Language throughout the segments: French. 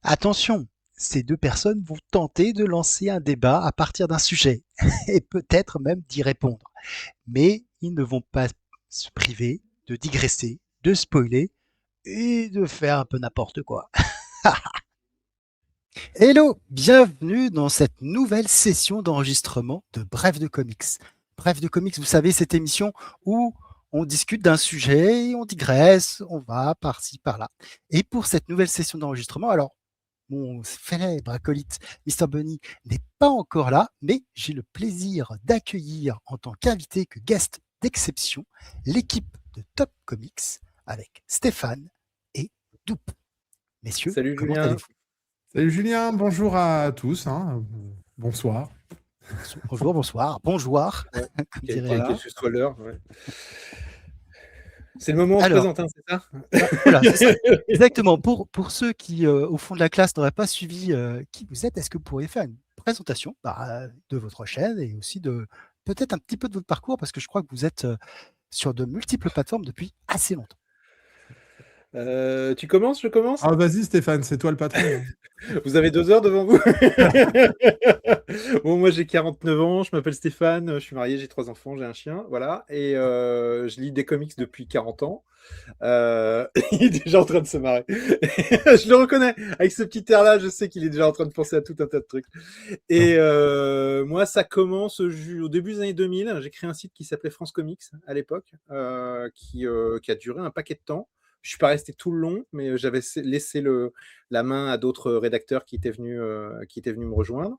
Attention, ces deux personnes vont tenter de lancer un débat à partir d'un sujet et peut-être même d'y répondre. Mais ils ne vont pas se priver de digresser, de spoiler et de faire un peu n'importe quoi. Hello, bienvenue dans cette nouvelle session d'enregistrement de Bref de Comics. Bref de Comics, vous savez, cette émission où on discute d'un sujet, on digresse, on va par-ci, par-là. Et pour cette nouvelle session d'enregistrement, alors, mon célèbre acolyte Mr. Bunny n'est pas encore là, mais j'ai le plaisir d'accueillir en tant qu'invité, que guest d'exception, l'équipe de Top Comics avec Stéphane et Doupe. Messieurs, Salut comment Julien. allez-vous? Salut Julien, bonjour à tous. Bonsoir. Bonjour, bonsoir, bonjour, Ouais, comme quelle dirait Voilà. que ce soit l'heure. Ouais. C'est le moment où on se Alors, présente, hein, c'est ça? voilà, c'est ça. Exactement. Pour ceux qui, au fond de la classe, n'auraient pas suivi qui vous êtes, est-ce que vous pourriez faire une présentation de votre chaîne et aussi de peut-être un petit peu de votre parcours, parce que je crois que vous êtes sur de multiples plateformes depuis assez longtemps. Tu commences, je commence? Ah, vas-y Stéphane, c'est toi le patron. Vous avez 2 heures devant vous? Bon, moi j'ai 49 ans, je m'appelle Stéphane, je suis marié, j'ai 3 enfants, j'ai un chien, voilà. Et je lis des comics depuis 40 ans. Il est déjà en train de se marrer. Je le reconnais, avec ce petit air-là, je sais qu'il est déjà en train de penser à tout un tas de trucs. Et moi, ça commence au début des années 2000. J'ai créé un site qui s'appelait France Comics à l'époque, qui a duré un paquet de temps. Je suis pas resté tout le long, mais j'avais laissé la main à d'autres rédacteurs qui étaient venus me rejoindre.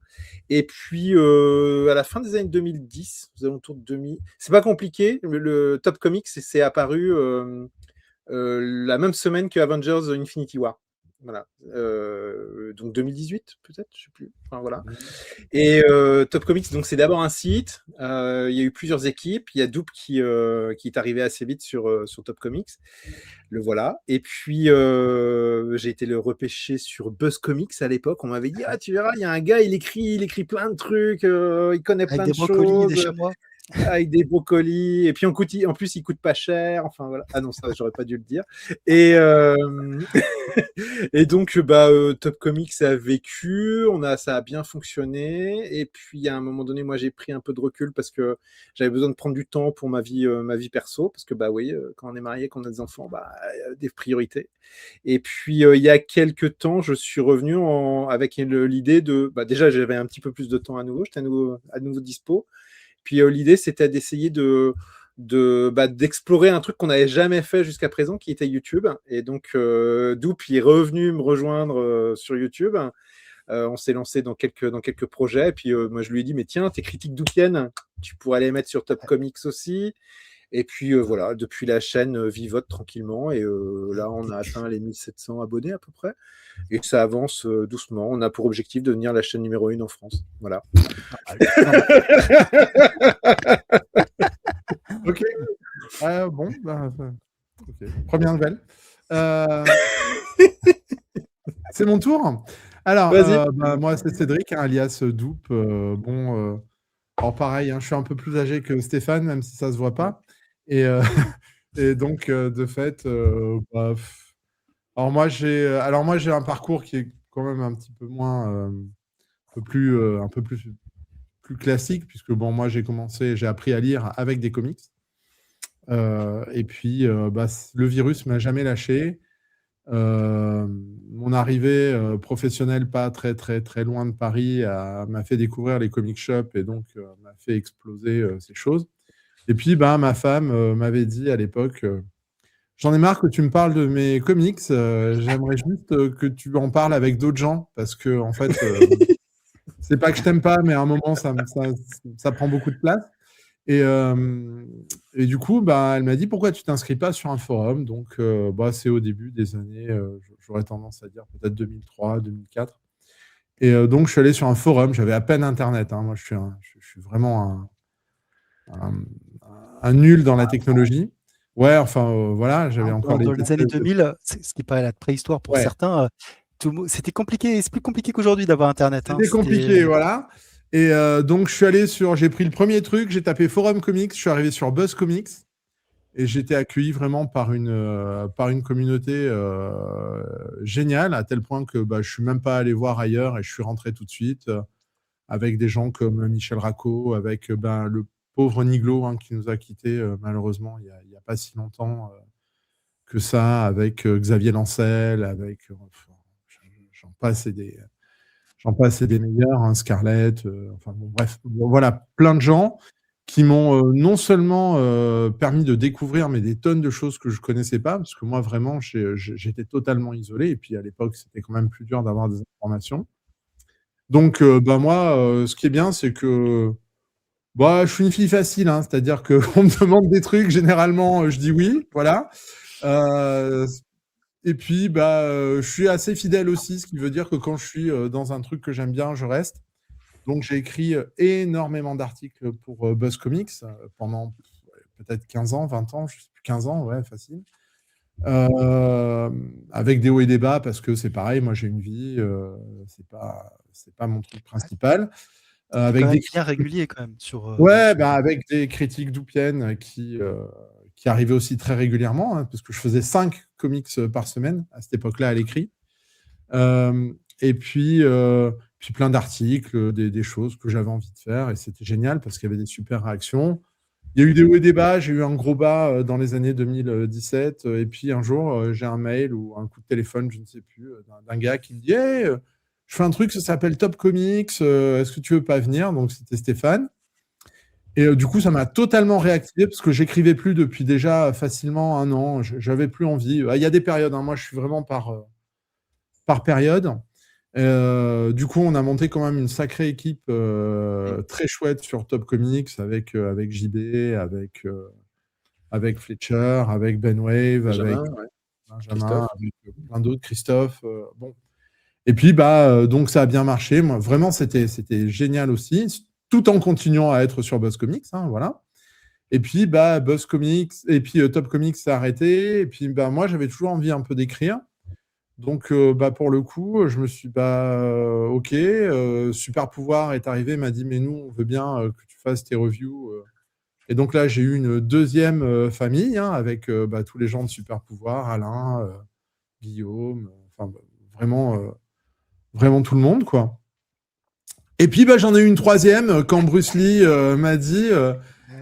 Et puis, à la fin des années 2010, aux alentours de 2000, c'est pas compliqué. Le Top Comics, c'est apparu la même semaine que Avengers Infinity War. Voilà. Donc 2018, peut-être, je sais plus. Enfin, voilà. Et Top Comics, donc c'est d'abord un site. Il y a eu plusieurs équipes. Il y a Doupe qui est arrivé assez vite sur Top Comics. Le voilà. Et puis j'ai été le repêcher sur Buzz Comics à l'époque. On m'avait dit ah tu verras, il y a un gars, il écrit plein de trucs, il connaît Avec plein des de brocolis et des choses. chamois. Avec des brocolis, et puis en plus il coûte pas cher, enfin voilà. Ah non, ça j'aurais pas dû le dire. Et et donc Top Comics a vécu, ça a bien fonctionné, et puis à un moment donné, moi j'ai pris un peu de recul parce que j'avais besoin de prendre du temps pour ma vie perso, parce que oui, quand on est marié, quand on a des enfants, des priorités. Et puis il y a quelques temps, je suis revenu avec l'idée de, déjà j'avais un petit peu plus de temps à nouveau, j'étais à nouveau dispo. Puis l'idée, c'était d'essayer d'explorer un truc qu'on n'avait jamais fait jusqu'à présent, qui était YouTube. Et donc, Doup est revenu me rejoindre sur YouTube. On s'est lancé dans quelques projets. Et puis, moi, je lui ai dit, mais tiens, tes critiques doupiennes, tu pourrais les mettre sur Top Comics aussi. Et puis, voilà, depuis la chaîne vivote tranquillement. Et là, on a atteint les 1700 abonnés à peu près. Et ça avance doucement. On a pour objectif de devenir la chaîne numéro 1 en France. Voilà. Ok. Bon, ok. Première nouvelle. C'est mon tour. Alors, moi, c'est Cédric, alias Doupe. Alors pareil, je suis un peu plus âgé que Stéphane, même si ça se voit pas. Et, et donc, de fait, alors moi, j'ai un parcours qui est quand même un petit peu moins, un peu plus classique, puisque moi, j'ai appris à lire avec des comics. Et puis, le virus m'a jamais lâché. Mon arrivée professionnelle pas très très très loin de Paris m'a fait découvrir les comic shops et donc m'a fait exploser ces choses. Et puis ma femme m'avait dit à l'époque j'en ai marre que tu me parles de mes comics, j'aimerais juste que tu en parles avec d'autres gens parce que en fait c'est pas que je t'aime pas, mais à un moment ça prend beaucoup de place. Et du coup, elle m'a dit pourquoi tu t'inscris pas sur un forum. Donc, c'est au début des années, j'aurais tendance à dire peut-être 2003, 2004. Et donc, je suis allé sur un forum. J'avais à peine Internet. Moi, je suis vraiment un nul dans la technologie. Ouais, enfin, voilà, j'avais encore Dans les années 2000, ce qui paraît la préhistoire pour certains, c'était compliqué. C'est plus compliqué qu'aujourd'hui d'avoir Internet. C'était compliqué, voilà. Et donc, j'ai pris le premier truc, j'ai tapé Forum Comics, je suis arrivé sur Buzz Comics. Et j'ai été accueilli vraiment par une communauté géniale, à tel point que je suis même pas allé voir ailleurs et je suis rentré tout de suite avec des gens comme Michel Racco, avec le pauvre Niglo qui nous a quittés malheureusement il y a pas si longtemps que ça, avec Xavier Lancel, avec j'en passe et des meilleurs, Scarlett, enfin bon, bref, voilà, plein de gens qui m'ont non seulement permis de découvrir mais des tonnes de choses que je connaissais pas, parce que moi vraiment j'étais totalement isolé, et puis à l'époque c'était quand même plus dur d'avoir des informations. Donc moi, ce qui est bien, c'est que je suis une fille facile, c'est-à-dire qu'on me demande des trucs, généralement je dis oui, voilà. Et puis je suis assez fidèle aussi, ce qui veut dire que quand je suis dans un truc que j'aime bien, je reste. Donc j'ai écrit énormément d'articles pour Buzz Comics pendant peut-être 15 ans, 20 ans, je sais plus, 15 ans, ouais, facile. Avec des hauts et des bas, parce que c'est pareil, moi j'ai une vie, c'est pas mon truc principal. Avec quand même bien régulier quand même sur. Ouais, avec des critiques d'Oupienne qui arrivaient aussi très régulièrement, parce que je faisais 5 comics par semaine à cette époque-là à l'écrit. Et puis plein d'articles, des choses que j'avais envie de faire, et c'était génial parce qu'il y avait des super réactions. Il y a eu des hauts et des bas, j'ai eu un gros bas dans les années 2017, et puis un jour, j'ai un mail ou un coup de téléphone, je ne sais plus, d'un gars qui me dit « Hey, je fais un truc, ça s'appelle Top Comics, est-ce que tu veux pas venir ?» Donc c'était Stéphane. Et du coup, ça m'a totalement réactivé parce que j'écrivais plus depuis déjà facilement 1 an, j'avais plus envie. Il y a des périodes, moi je suis vraiment par période. Du coup, on a monté quand même une sacrée équipe très chouette sur Top Comics avec JB, avec Fletcher, avec Ben Wave, Benjamin, avec ouais. Benjamin, avec plein d'autres, Christophe. Bon. Et puis, donc ça a bien marché. Moi, vraiment, c'était génial aussi, tout en continuant à être sur Buzz Comics, voilà. Et puis, Buzz Comics, et puis Top Comics s'est arrêté. Et puis, moi, j'avais toujours envie un peu d'écrire. Donc, pour le coup, je me suis OK, Super Pouvoir est arrivé, m'a dit, mais nous, on veut bien que tu fasses tes reviews. Et donc là, j'ai eu une deuxième famille avec tous les gens de Super Pouvoir, Alain, Guillaume, enfin vraiment tout le monde, quoi. Et puis, j'en ai eu une troisième quand Bruce Lee m'a dit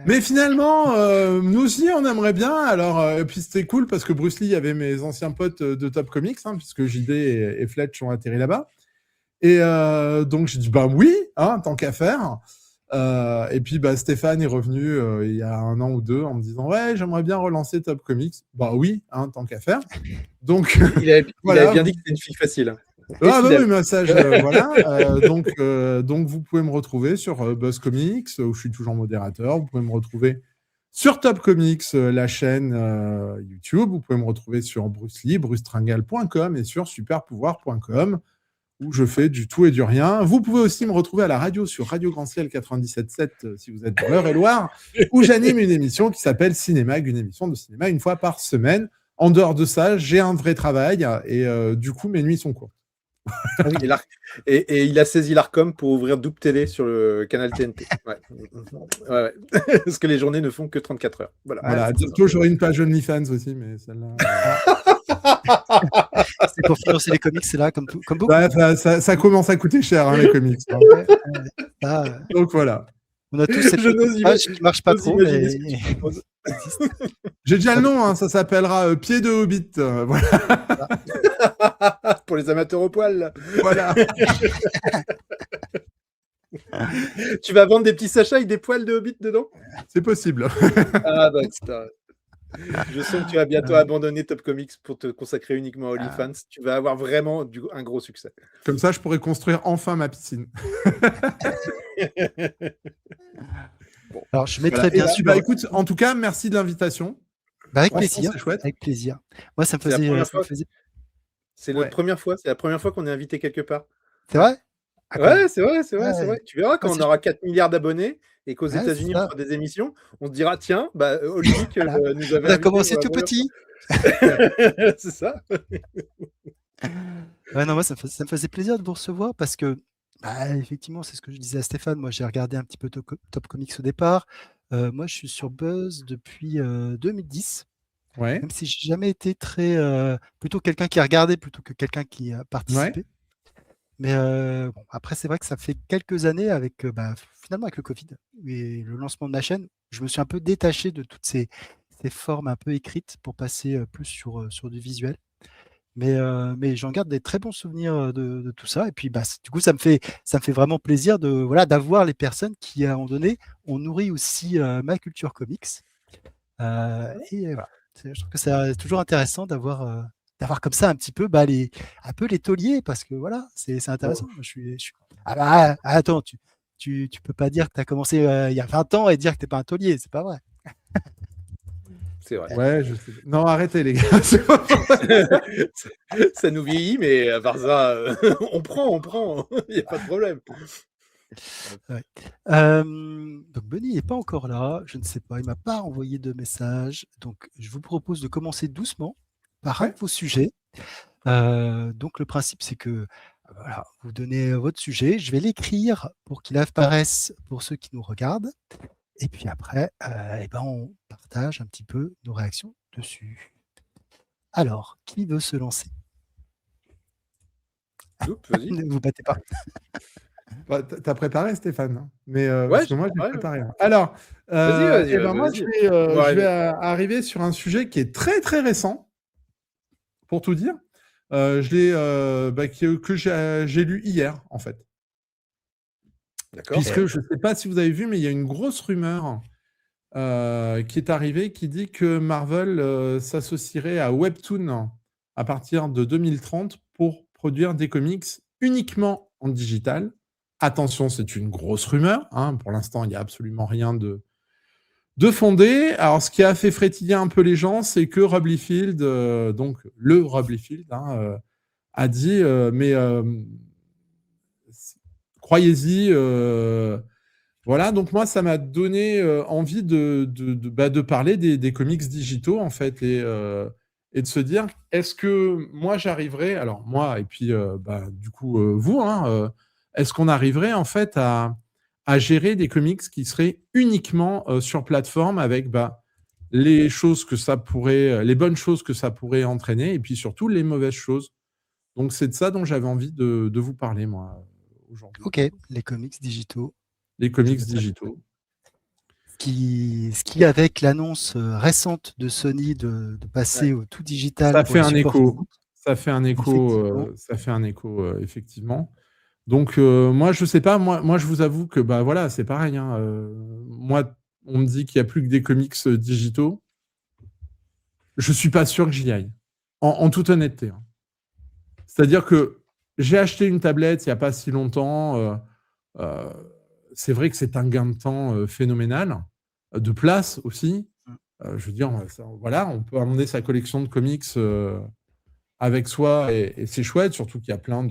mais finalement, nous aussi, on aimerait bien. Alors, et puis c'était cool parce que Bruce Lee avait mes anciens potes de Top Comics, puisque JD et Fletch ont atterri là-bas. Et donc, j'ai dit, oui, tant qu'à faire. Et puis, Stéphane est revenu il y a 1 an ou 2 en me disant, ouais, j'aimerais bien relancer Top Comics. Oui, tant qu'à faire. Donc, il avait bien dit que c'était une fille facile. Oui, message, voilà. Donc, vous pouvez me retrouver sur Buzz Comics, où je suis toujours modérateur. Vous pouvez me retrouver sur Top Comics, la chaîne YouTube. Vous pouvez me retrouver sur Bruce Lee, brucetringal.com, et sur superpouvoir.com, où je fais du tout et du rien. Vous pouvez aussi me retrouver à la radio sur Radio Grand Ciel 97.7 si vous êtes dans l'Eure-et-Loire, où j'anime une émission qui s'appelle Cinémag, une émission de cinéma 1 fois par semaine. En dehors de ça, j'ai un vrai travail et du coup, mes nuits sont courtes. Et il a saisi l'Arcom pour ouvrir Double Télé sur le canal TNT. Ouais. Parce que les journées ne font que 34 heures. Voilà. Bientôt, j'aurai une page OnlyFans aussi, mais celle-là. C'est pour financer les comics, c'est là, comme beaucoup. Ça commence à coûter cher, les comics. Donc voilà. On a tous cette page qui ne marche pas trop. Mais... J'ai déjà le nom, ça s'appellera Pied de Hobbit. Voilà. Pour les amateurs au poil. Voilà. Tu vas vendre des petits sachets avec des poils de Hobbit dedans? C'est possible. Je sens que tu vas bientôt abandonner Top Comics pour te consacrer uniquement à OnlyFans. Tu vas avoir vraiment un gros succès. Comme ça, je pourrais construire enfin ma piscine. Bon. Alors, je mettrai bien sûr. Écoute, en tout cas, merci de l'invitation. Avec plaisir. C'est chouette. Avec plaisir. Moi, ça me faisait. C'est la première fois. C'est la première fois qu'on est invité quelque part. C'est vrai? Ouais, c'est vrai. Tu verras quand on aura 4 milliards d'abonnés et qu'aux États-Unis on fera des émissions, on se dira tiens, Olivier nous avait. On a commencé tout petit. C'est ça. Ouais, non, moi ça me faisait plaisir de vous recevoir parce que effectivement, c'est ce que je disais à Stéphane. Moi, j'ai regardé un petit peu Top Comics au départ. Moi, je suis sur Buzz depuis 2010, Ouais. même si j'ai jamais été très plutôt quelqu'un qui a regardé plutôt que quelqu'un qui a Ouais. participé. Mais bon, après, c'est vrai que ça fait quelques années avec finalement avec le Covid et le lancement de ma chaîne, je me suis un peu détaché de toutes ces formes un peu écrites pour passer plus sur du visuel. Mais j'en garde des très bons souvenirs de tout ça. Et puis, du coup, ça me fait vraiment plaisir voilà, d'avoir les personnes qui, à un moment donné, ont nourri aussi ma culture comics. Et voilà. Je trouve que c'est toujours intéressant d'avoir comme ça un petit peu un peu les tauliers, parce que voilà, c'est intéressant. Moi, Ah attends, tu peux pas dire que tu as commencé il y a 20 ans et dire que tu n'es pas un taulier, c'est pas vrai. C'est vrai. Ouais, je sais. Non, arrêtez, les gars. C'est pas vrai. Ça nous vieillit, mais à part ça, on prend. Il n'y a pas de problème. Ouais. Donc Benny n'est pas encore là, je ne sais pas, il m'a pas envoyé de message. Donc je vous propose de commencer doucement par un Ouais. de vos sujets. Donc le principe, c'est que voilà, vous donnez votre sujet, je vais l'écrire pour qu'il apparaisse pour ceux qui nous regardent. Et puis après, on partage un petit peu nos réactions dessus. Alors, qui veut se lancer? Oups, vas-y. Ne vous battez pas. Bah, t'as préparé, Stéphane, hein, mais Ouais, parce que moi, j'ai ouais. préparé. Alors, Vas-y, moi, vas-y. je vais arriver sur un sujet qui est très, très récent, pour tout dire. Que j'ai lu hier, en fait. D'accord. Puisque je ne sais pas si vous avez vu, mais il y a une grosse rumeur qui est arrivée qui dit que Marvel s'associerait à Webtoon à partir de 2030 pour produire des comics uniquement en digital. Attention, c'est une grosse rumeur. Hein. Pour l'instant, il n'y a absolument rien de fondé. Alors, ce qui a fait frétiller un peu les gens, c'est que Rob Liefeld, donc le Rob Liefeld, a dit croyez-y. Voilà, donc moi, ça m'a donné envie de parler des comics digitaux, en fait, et de se dire, est-ce que moi, j'arriverai, alors moi, et puis du coup, vous, est-ce qu'on arriverait, en fait, à gérer des comics qui seraient uniquement sur plateforme avec les choses que ça pourrait, les bonnes choses que ça pourrait entraîner, et puis surtout les mauvaises choses. Donc, c'est de ça dont j'avais envie de vous parler, moi, aujourd'hui. Ok, les comics digitaux. Les comics digitaux. Ce qui avec l'annonce récente de Sony de passer au tout digital Ça pour fait les un supports écho. physiques, Ça fait un effectivement. écho, effectivement. Donc, moi, je sais pas. Moi, je vous avoue que, voilà, c'est pareil. Hein, moi, on me dit qu'il n'y a plus que des comics digitaux. Je suis pas sûr que j'y aille. En toute honnêteté. Hein. C'est-à-dire que j'ai acheté une tablette il n'y a pas si longtemps. C'est vrai que c'est un gain de temps phénoménal. De place aussi. Je veux dire, voilà, on peut emmener sa collection de comics avec soi et c'est chouette, surtout qu'il y a plein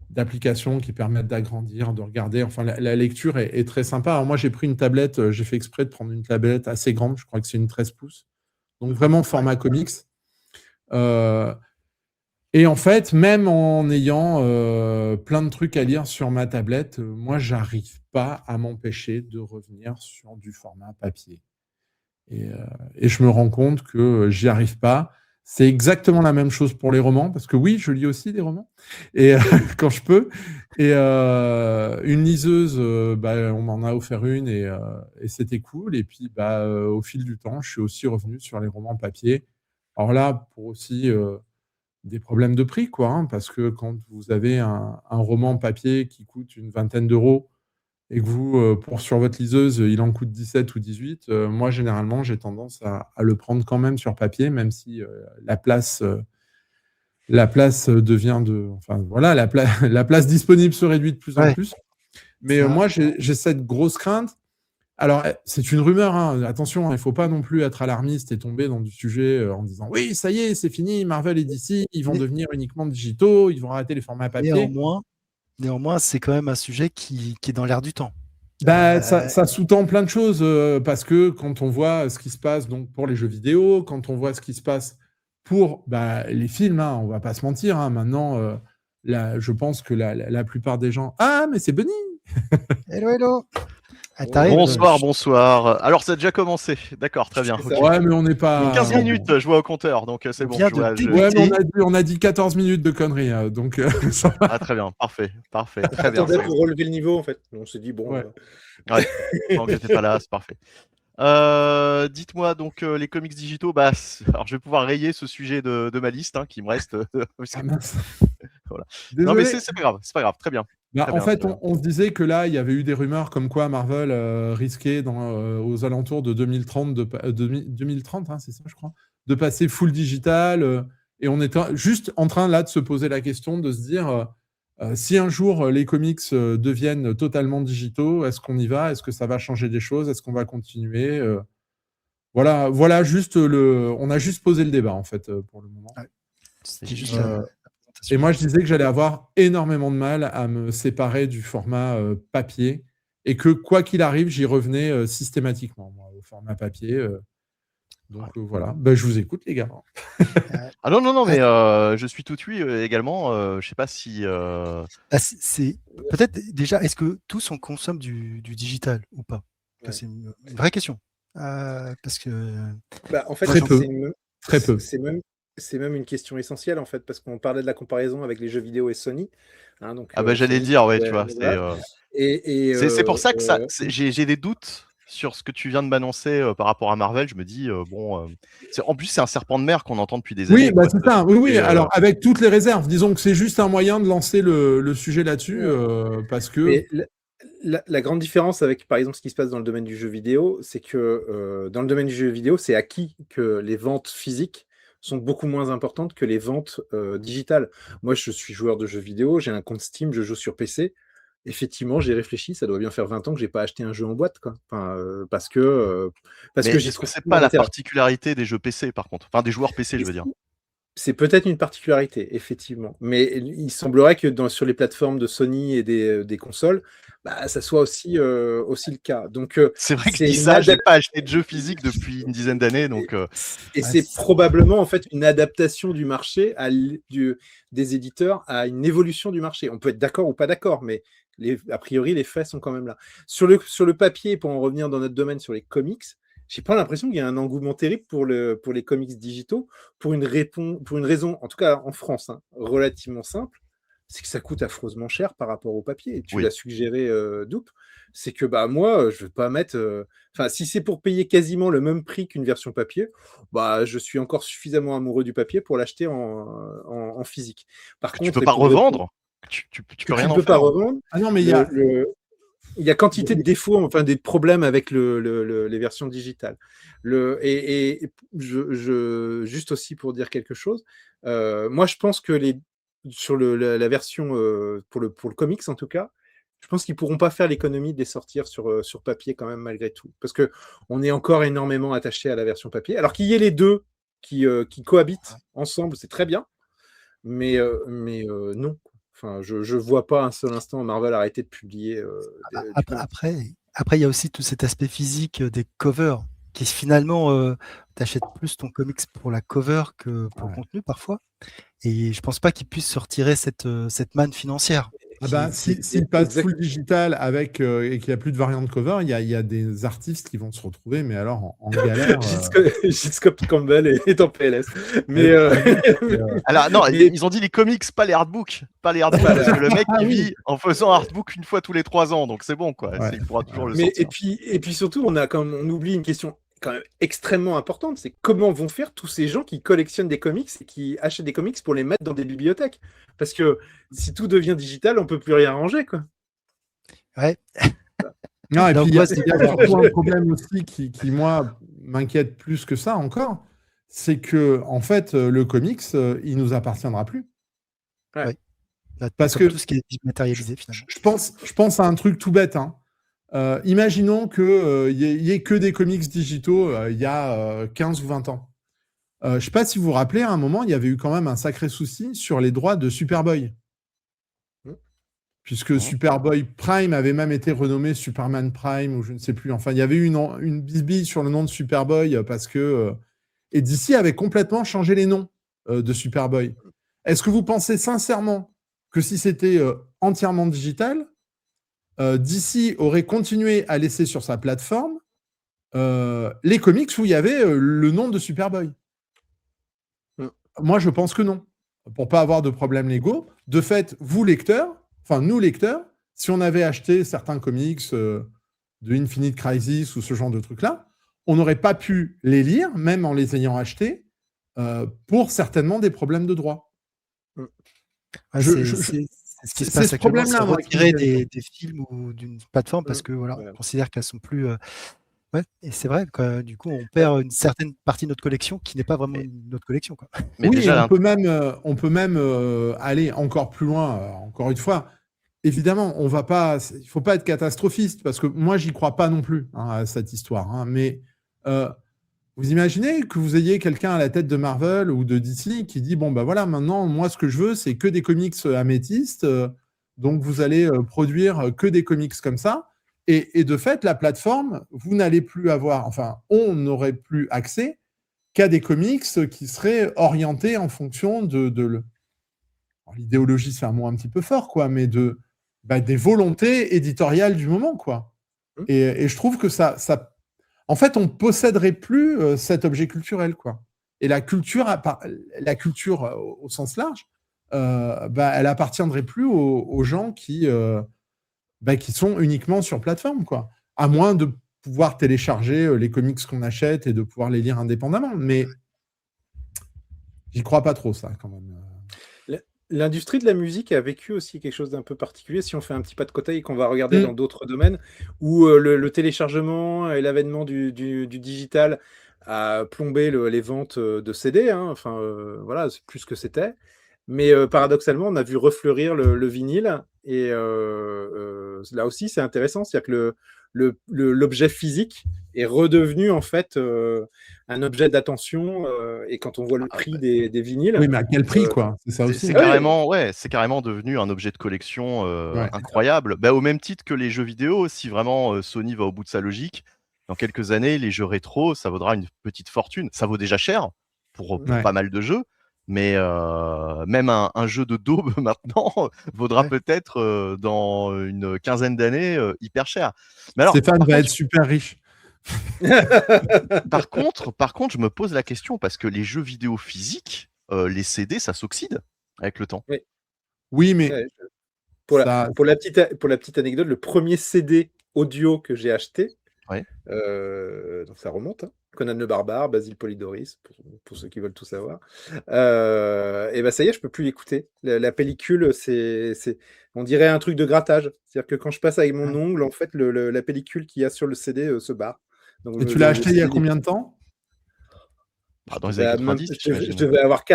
d'applications qui permettent d'agrandir, de regarder. Enfin, la lecture est très sympa. Alors moi, j'ai pris une tablette, j'ai fait exprès de prendre une tablette assez grande, je crois que c'est une 13 pouces. Donc vraiment format comics. Et en fait, même en ayant plein de trucs à lire sur ma tablette, moi, j'arrive pas à m'empêcher de revenir sur du format papier. Et je me rends compte que j'y arrive pas. C'est exactement la même chose pour les romans, parce que oui, je lis aussi des romans, et quand je peux. Et une liseuse, on m'en a offert une, et c'était cool. Et puis, au fil du temps, je suis aussi revenu sur les romans papier. Alors là, pour aussi des problèmes de prix, quoi, hein, parce que quand vous avez un roman papier qui coûte une vingtaine d'euros, et que vous, sur votre liseuse, il en coûte 17 ou 18, moi, généralement, j'ai tendance à le prendre quand même sur papier, même si la place devient enfin, voilà, la place disponible se réduit de plus en plus. Mais moi, j'ai cette grosse crainte. Alors, c'est une rumeur, hein, attention, il ne faut pas non plus être alarmiste et tomber dans du sujet en disant « Oui, ça y est, c'est fini, Marvel et DC, ils vont devenir uniquement digitaux, ils vont arrêter les formats papier. » Néanmoins, c'est quand même un sujet qui est dans l'air du temps. Ça sous-tend plein de choses, parce que quand on voit ce qui se passe donc, pour les jeux vidéo, quand on voit ce qui se passe pour les films, hein, on ne va pas se mentir, hein, maintenant, je pense que la plupart des gens... Ah, mais c'est Benny. Hello, hello. Ah, t'arrives Bonsoir. Alors, ça a déjà commencé. D'accord, très bien. C'est ça. ok. Ouais, mais on n'est pas. 15 minutes, je vois au compteur, donc c'est On bon. vient je de vois, je- débuter. Ouais, mais on a dit 14 minutes de conneries, donc ça va. Ah, très bien, parfait. On Très bien. attendait pour relever le niveau, en fait. On s'est dit, bon, Ouais. Ouais, tant que j'étais pas là, c'est parfait. Dites-moi donc les comics digitaux. Alors, je vais pouvoir rayer ce sujet de ma liste qui me reste. Parce que- Ah, mince. Voilà. Non, mais Désolé. c'est pas grave, c'est pas grave. Très bien. Bah, Très en bien, fait, très bien. on se disait que là, il y avait eu des rumeurs comme quoi Marvel risquait aux alentours de 2030, 2030, c'est ça, je crois, de passer full digital. Et on était juste en train là de se poser la question de se dire si un jour les comics deviennent totalement digitaux, est-ce qu'on y va? Est-ce que ça va changer des choses? Est-ce qu'on va continuer? Voilà, juste on a juste posé le débat en fait pour le moment. Ouais. C'était juste Euh, la Et moi, je disais que j'allais avoir énormément de mal à me séparer du format papier et que quoi qu'il arrive, j'y revenais systématiquement, moi, au format papier. Donc voilà, ben, je vous écoute, les gars. Ah non, mais je suis tout oui également. Je sais pas si. C'est peut-être déjà, est-ce que tous on consomme du digital ou pas? Ça, Ouais. c'est une vraie question. Parce que Bah, en fait, Très peu. Très peu. c'est même une question essentielle, en fait, parce qu'on parlait de la comparaison avec les jeux vidéo et Sony. Donc, Ah bah j'allais le Sony, dire, ouais, tu vois. voilà. Et C'est pour ça que j'ai des doutes sur ce que tu viens de m'annoncer par rapport à Marvel. Je me dis, en plus, c'est un serpent de mer qu'on entend depuis des années. Oui, bah, quoi. c'est ça. Oui. Et, Alors, avec toutes les réserves, disons que c'est juste un moyen de lancer le sujet là-dessus parce que. Mais la grande différence avec, par exemple, ce qui se passe dans le domaine du jeu vidéo, c'est que dans le domaine du jeu vidéo, c'est acquis que les ventes physiques sont beaucoup moins importantes que les ventes digitales. Moi, je suis joueur de jeux vidéo, j'ai un compte Steam, je joue sur PC. Effectivement, j'ai réfléchi, ça doit bien faire 20 ans que j'ai pas acheté un jeu en boîte, quoi. Enfin, parce que mais j'y est-ce que trouve c'est mon pas la intérêt. particularité des jeux PC par contre? Enfin, des joueurs PC, je veux dire. C'est peut-être une particularité, effectivement. Mais il semblerait que sur les plateformes de Sony et des consoles, bah, ça soit aussi le cas. Donc, C'est vrai que je c'est dis une ça, j'ai pas acheté de jeu physique depuis une dizaine d'années, donc et Ouais, c'est c'est- probablement en fait une adaptation du marché des éditeurs à une évolution du marché. On peut être d'accord ou pas d'accord, mais a priori, les faits sont quand même là. Sur le papier, pour en revenir dans notre domaine sur les comics, j'ai pas l'impression qu'il y a un engouement terrible pour les comics digitaux, pour une raison, en tout cas en France, relativement simple, c'est que ça coûte affreusement cher par rapport au papier. Et tu oui. l'as suggéré, Doup, c'est que bah moi, je ne vais pas mettre. Enfin, si c'est pour payer quasiment le même prix qu'une version papier, bah je suis encore suffisamment amoureux du papier pour l'acheter en physique. Par Que tu contre, peux et pas pour répondre, revendre, tu que peux tu rien ne en peux pas faire. revendre, Ah non, mais il y le, a. le- il y a quantité de défauts, enfin des problèmes avec les versions digitales. Juste aussi pour dire quelque chose, moi je pense que sur la version pour le comics en tout cas, je pense qu'ils pourront pas faire l'économie de les sortir sur papier quand même malgré tout, parce que on est encore énormément attaché à la version papier. Alors qu'il y ait les deux qui cohabitent ensemble, c'est très bien, mais non. Enfin, je vois pas un seul instant Marvel arrêter de publier du comics. Après, il y a aussi tout cet aspect physique des covers, qui finalement, tu achètes plus ton comics pour la cover que pour le contenu parfois. Et je pense pas qu'ils puissent se retirer cette manne financière. Ah bah, s'il passe full digital et qu'il n'y a plus de variante cover, il y a des artistes qui vont se retrouver, mais alors en galère. Scott Campbell est en PLS. Mais, Alors, non, mais- ils ont dit les comics, pas les artbooks. Pas les artbooks, parce que le mec, il vit en faisant un artbook une fois tous les 3 ans, donc c'est bon, quoi. Ouais. Il pourra toujours le mais sortir. et puis surtout, on oublie une question quand même extrêmement importante, c'est comment vont faire tous ces gens qui collectionnent des comics et qui achètent des comics pour les mettre dans des bibliothèques. Parce que si tout devient digital, on peut plus rien ranger, quoi. Ouais. Non, et puis il y a c'est surtout un problème aussi qui moi, m'inquiète plus que ça encore, c'est que en fait, le comics, il nous appartiendra plus. Ouais. Parce comme que tout ce qui est dématérialisé finalement. Je pense à un truc tout bête. Imaginons qu'il y ait que des comics digitaux il y a 15 ou 20 ans. Je ne sais pas si vous vous rappelez, à un moment, il y avait eu quand même un sacré souci sur les droits de Superboy. Puisque Superboy Prime avait même été renommé Superman Prime, ou je ne sais plus. Enfin, il y avait eu une bisbille sur le nom de Superboy parce que... et DC avait complètement changé les noms de Superboy. Est-ce que vous pensez sincèrement que si c'était entièrement digital, DC aurait continué à laisser sur sa plateforme les comics où il y avait le nom de Superboy. Moi, je pense que non. Pour pas avoir de problèmes légaux. De fait, vous lecteurs, enfin nous lecteurs, si on avait acheté certains comics de Infinite Crisis ou ce genre de trucs-là, on n'aurait pas pu les lire, même en les ayant achetés, pour certainement des problèmes de droit. Ouais, c'est ce qui se passe actuellement, c'est retirer des films ou d'une plateforme parce que voilà, on considère qu'elles sont plus. Ouais, et c'est vrai que du coup, on perd une certaine partie de notre collection qui n'est pas vraiment notre collection, quoi. Mais oui, déjà, on peut même aller encore plus loin. Encore une fois, évidemment, il ne faut pas être catastrophiste parce que moi, j'y crois pas non plus à cette histoire. Hein, mais vous imaginez que vous ayez quelqu'un à la tête de Marvel ou de DC qui dit bon, bah voilà, maintenant, moi, ce que je veux, c'est que des comics améthystes. Donc, vous allez produire que des comics comme ça. Et de fait, la plateforme, vous n'allez plus avoir, enfin, on n'aurait plus accès qu'à des comics qui seraient orientés en fonction de l'idéologie, c'est un mot un petit peu fort, quoi, mais des volontés éditoriales du moment, quoi. Et je trouve que ça, en fait, on posséderait plus cet objet culturel, quoi. Et la culture au sens large, elle appartiendrait plus aux gens qui sont uniquement sur plateforme, quoi. À moins de pouvoir télécharger les comics qu'on achète et de pouvoir les lire indépendamment. Mais j'y crois pas trop, ça, quand même. L'industrie de la musique a vécu aussi quelque chose d'un peu particulier, si on fait un petit pas de côté et qu'on va regarder dans d'autres domaines, où le téléchargement et l'avènement du digital a plombé les ventes de CD, hein, enfin, voilà, c'est plus ce que c'était. Mais paradoxalement, on a vu refleurir le vinyle, et là aussi, c'est intéressant, c'est-à-dire que l'objet physique est redevenu en fait un objet d'attention, et quand on voit le prix des vinyles. Oui, mais à quel prix, quoi? C'est ça aussi. C'est carrément devenu un objet de collection incroyable. Bah, au même titre que les jeux vidéo, si vraiment Sony va au bout de sa logique, dans quelques années, les jeux rétro, ça vaudra une petite fortune. Ça vaut déjà cher pour pas mal de jeux. Mais même un jeu de daube maintenant vaudra peut-être dans une quinzaine d'années hyper cher. Mais alors, Stéphane va être super riche. Par contre, je me pose la question parce que les jeux vidéo physiques, les CD, ça s'oxyde avec le temps. Oui, mais pour la petite anecdote, le premier CD audio que j'ai acheté, donc ça remonte, hein, Conan le Barbare, Basile Polidoris, pour ceux qui veulent tout savoir. Et ben ça y est, je peux plus l'écouter. La pellicule, on dirait un truc de grattage. C'est-à-dire que quand je passe avec mon ongle, en fait, la pellicule qu'il y a sur le CD se barre. Donc, et tu l'as acheté il y a combien de temps? Dans les années 90, je devais avoir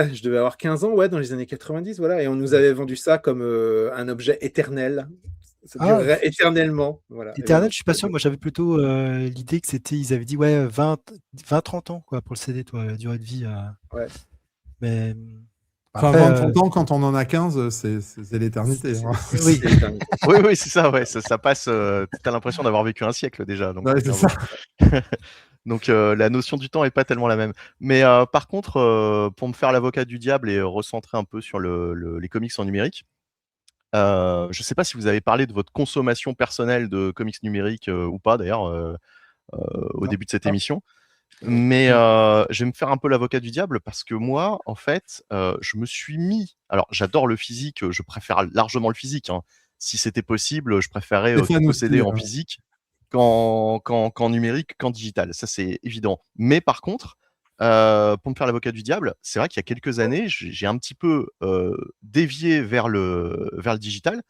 15 ans, ouais, dans les années 90, voilà. Et on nous avait vendu ça comme un objet éternel. Ça durerait éternellement. Voilà. Éternel, je suis pas sûr. Moi, j'avais plutôt l'idée que ils avaient dit 20-30 ans, quoi, pour le CD, toi, la durée de vie. Ouais. Mais enfin, 20-30 ans, quand on en a 15, c'est l'éternité. Oui, oui, c'est ça, ouais. Ça passe. T'as l'impression d'avoir vécu un siècle déjà. Donc, c'est ça. Donc la notion du temps est pas tellement la même. Mais par contre, pour me faire l'avocat du diable et recentrer un peu sur les comics en numérique, je sais pas si vous avez parlé de votre consommation personnelle de comics numériques ou pas d'ailleurs au début de cette émission. Mais je vais me faire un peu l'avocat du diable parce que moi, en fait, je me suis mis. Alors, j'adore le physique, je préfère largement le physique. Hein. Si c'était possible, je préférerais posséder en physique qu'en numérique, qu'en digital. Ça, c'est évident. Mais par contre, pour me faire l'avocat du diable, c'est vrai qu'il y a quelques années, j'ai un petit peu dévié vers le digital.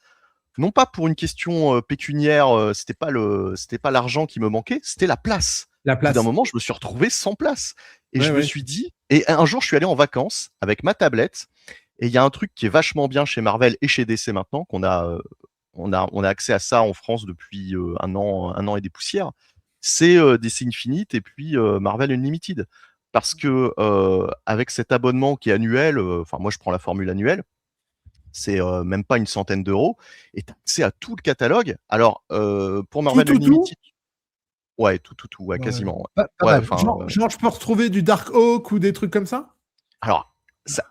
Non pas pour une question pécuniaire, c'était pas l'argent qui me manquait, c'était la place. Au bout d'un moment, je me suis retrouvé sans place. Et je me suis dit, et un jour, je suis allé en vacances avec ma tablette. Et il y a un truc qui est vachement bien chez Marvel et chez DC maintenant, qu'on a, on a accès à ça en France depuis un an et des poussières. C'est DC Infinite et puis Marvel Unlimited. Parce que avec cet abonnement qui est annuel, enfin moi je prends la formule annuelle, c'est même pas une centaine d'euros, et tu as accès à tout le catalogue. Alors pour Marvel Unlimited, ouais, tout, ouais, quasiment. Genre, je peux retrouver du Dark Oak ou des trucs comme ça? Alors,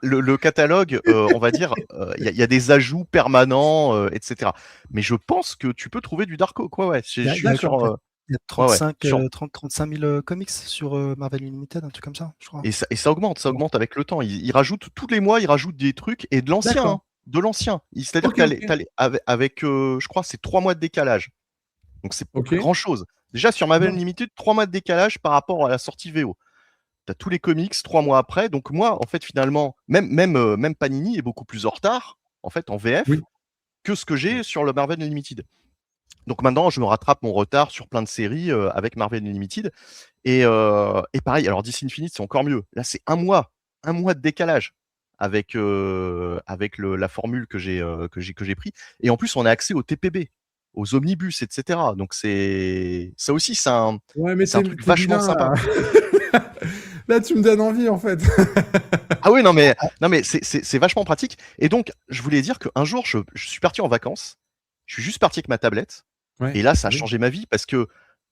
le catalogue, on va dire, il y a des ajouts permanents, etc. Mais je pense que tu peux trouver du Dark Oak. Ouais, je suis D'accord, sur. il y a Ouais, ouais, 35, sur- 35 000 comics sur Marvel Unlimited, un truc comme ça, je crois. Et ça augmente avec le temps. Ils rajoutent tous les mois, ils rajoutent des trucs et de l'ancien, D'accord. hein, de l'ancien. C'est-à-dire Ok, que ok. avec, je crois, c'est 3 mois de décalage. Donc c'est Ok. pas grand-chose. Déjà sur Marvel Non. Unlimited, 3 mois de décalage par rapport à la sortie VO. Tu as tous les comics 3 mois après. Donc moi, en fait, finalement, même Panini est beaucoup plus en retard, en fait, en VF, Oui. que ce que j'ai sur le Marvel Unlimited. Donc maintenant, je me rattrape mon retard sur plein de séries avec Marvel Unlimited. Et pareil, alors DC Infinite, c'est encore mieux. Là, c'est un mois de décalage avec la formule que j'ai pris. Et en plus, on a accès au TPB, aux omnibus, etc. Donc ça aussi, Ouais, mais c'est un t'es truc t'es vachement vilain, sympa. là. Là, tu me donnes envie, en fait. Ah oui, non mais c'est vachement pratique. Et donc, je voulais dire qu'un jour, je suis parti en vacances. Je suis juste parti avec ma tablette. Ouais. Et là, ça a Oui. changé ma vie parce que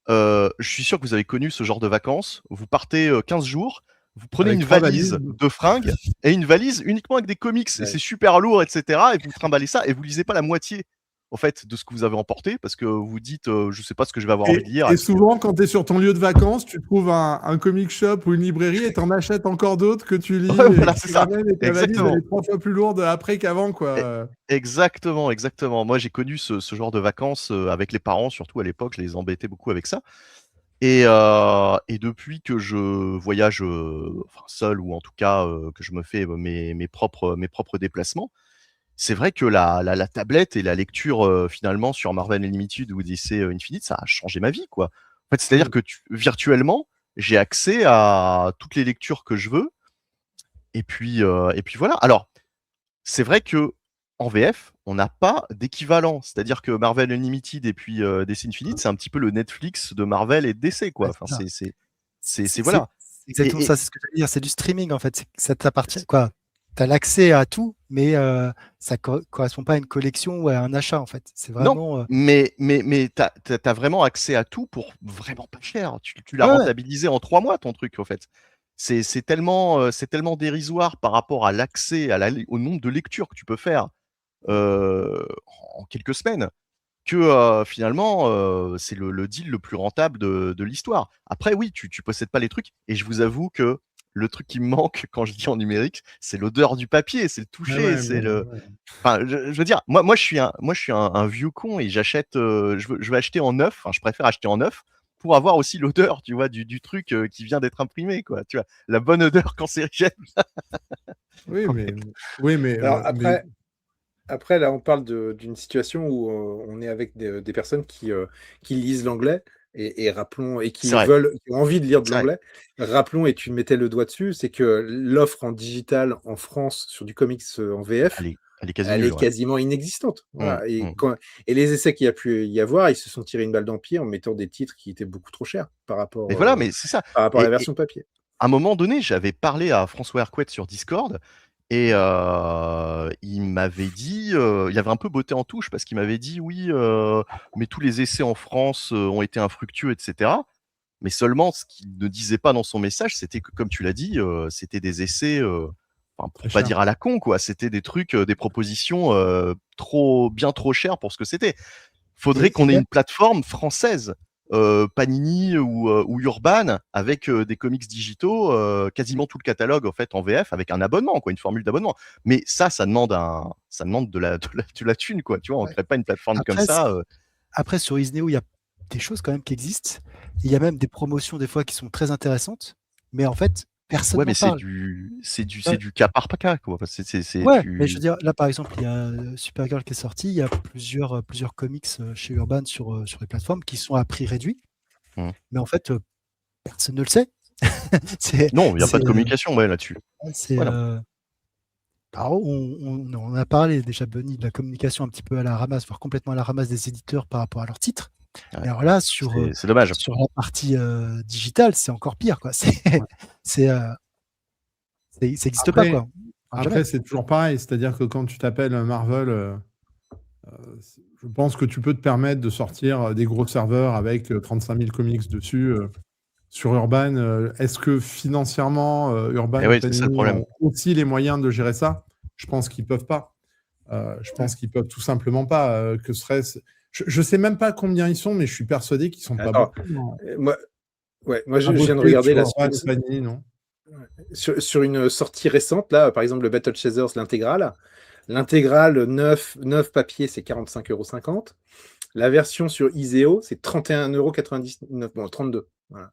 je suis sûr que vous avez connu ce genre de vacances. Vous partez 15 jours, vous prenez Avec une 3 valise valises. de fringues et une valise uniquement avec des comics. Et Ouais. c'est super lourd, etc. Et vous trimballez ça et vous lisez pas la moitié en fait de ce que vous avez emporté parce que vous dites je sais pas ce que je vais avoir envie de lire. Et Et puis, souvent, quand tu es sur ton lieu de vacances, tu trouves un comic shop ou une librairie et t'en achètes encore d'autres que tu lis ouais, et voilà, que c'est tu ça. ramènes et ta valise, elle Exactement. est 3 fois plus lourde après qu'avant, E- quoi. Exactement, exactement. Moi, j'ai connu ce genre de vacances avec les parents, surtout à l'époque, je les embêtais beaucoup avec ça. Et depuis que je voyage, enfin seul ou en tout cas, que je me fais mes propres déplacements, c'est vrai que la tablette et la lecture, finalement sur Marvel Unlimited ou DC Infinite, ça a changé ma vie, quoi. En fait, c'est-à-dire Mm. que virtuellement, j'ai accès à toutes les lectures que je veux et puis voilà. Alors, c'est vrai que en VF, on n'a pas d'équivalent. C'est-à-dire que Marvel Unlimited et puis, DC Infinite, c'est un petit peu le Netflix de Marvel et de DC, quoi. Ouais, enfin, c'est ça. c'est C'est voilà. exactement Et ça, c'est ce que j'allais dire, c'est du streaming en fait. Ça t'appartient, quoi. Tu as l'accès à tout, mais ça correspond pas à une collection ou à un achat en fait. C'est non, vraiment. mais tu vraiment accès à tout pour vraiment pas cher. Tu l'as Ouais, ouais. rentabilisé en 3 mois ton truc, au fait. C'est tellement dérisoire par rapport à l'accès au nombre de lectures que tu peux faire, en quelques semaines. Que finalement, c'est le deal le plus rentable de l'histoire. Après oui, tu possèdes pas les trucs et je vous avoue que le truc qui me manque quand je dis en numérique, c'est l'odeur du papier, c'est le Ouais, toucher, ouais, c'est mais le ouais. enfin, je veux dire, moi je suis un vieux con et j'achète, je veux acheter en neuf, enfin je préfère acheter en neuf pour avoir aussi l'odeur, tu vois, du truc, qui vient d'être imprimé, quoi, tu vois? La bonne odeur cancérigène. Oui, Ouais. Alors mais après, là, on parle d'une situation où on est avec des personnes qui lisent l'anglais et rappelons, et C'est qui vrai, qui ont envie de lire de c'est vrai. l'anglais. Rappelons, et tu mettais le doigt dessus, c'est que l'offre en digital en France sur du comics en VF, Elle est quasi elle nulle, est ouais. quasiment inexistante. Mmh, Voilà. Et, mmh. et les essais qu'il y a pu y avoir, ils se sont tirés une balle dans le pied en mettant des titres qui étaient beaucoup trop chers Mais voilà, mais c'est ça. par rapport à la Et version papier. à un moment donné, j'avais parlé à François Hercouet sur Discord et il m'avait dit, il avait un peu botté en touche parce qu'il m'avait dit: «Oui, mais tous les essais en France, ont été infructueux et cetera». Mais seulement ce qu'il ne disait pas dans son message, c'était que, comme tu l'as dit, c'était des essais, enfin, très pour pas cher. dire à la con, quoi. C'était des trucs, des propositions, bien trop chères pour ce que c'était. Faudrait Et qu'on ait même, une plateforme française, Panini ou Urban avec, des comics digitaux, quasiment tout le catalogue en fait en VF avec un abonnement quoi, une formule d'abonnement. Mais ça demande de la thune quoi, tu vois? On ouais. crée pas une plateforme comme Après, ça, après, sur Isneo, il y a des choses quand même qui existent. Il y a même des promotions des fois qui sont très intéressantes, mais en fait, personne ouais, mais n'en c'est parle. du c'est du c'est Ouais, du cas par cas quoi. C'est ouais, mais je veux tu dire, là par exemple, il y a Supergirl qui est sorti, il y a plusieurs comics chez Urban sur les plateformes qui sont à prix réduit, mmh. mais en fait, personne ne le sait. C'est, Non, il y a pas c'est, de communication, ouais, là-dessus. c'est, Ouais, non. alors, on a parlé déjà, Bunny, de la communication un petit peu à la ramasse, voire complètement à la ramasse des éditeurs par rapport à leurs titres. Ouais, Mais alors là, sur, c'est dommage. sur la partie digitale, c'est encore pire, quoi. Ouais. C'est, ça n'existe pas, Après, quoi. Enfin, jamais. c'est toujours pareil, c'est-à-dire que quand tu t'appelles Marvel, je pense que tu peux te permettre de sortir des gros serveurs avec 35 000 comics dessus, sur Urban. Est-ce que financièrement, Urban Et et oui, c'est ça le Panini problème. ont aussi les moyens de gérer ça? Je pense qu'ils peuvent pas. Je pense qu'ils peuvent tout simplement pas. Que serait-ce... Je sais même pas combien ils sont, mais je suis persuadé qu'ils sont pas Attends, beaucoup. moi, À je viens de bosser regarder sur là, Urban et Panini, non? sur une sortie récente, là, par exemple, le Battle Chasers, l'intégrale. L'intégrale 9 papiers, c'est 45,50 €. La version sur Iseo, c'est 31,99 €. Bon, 32. Voilà.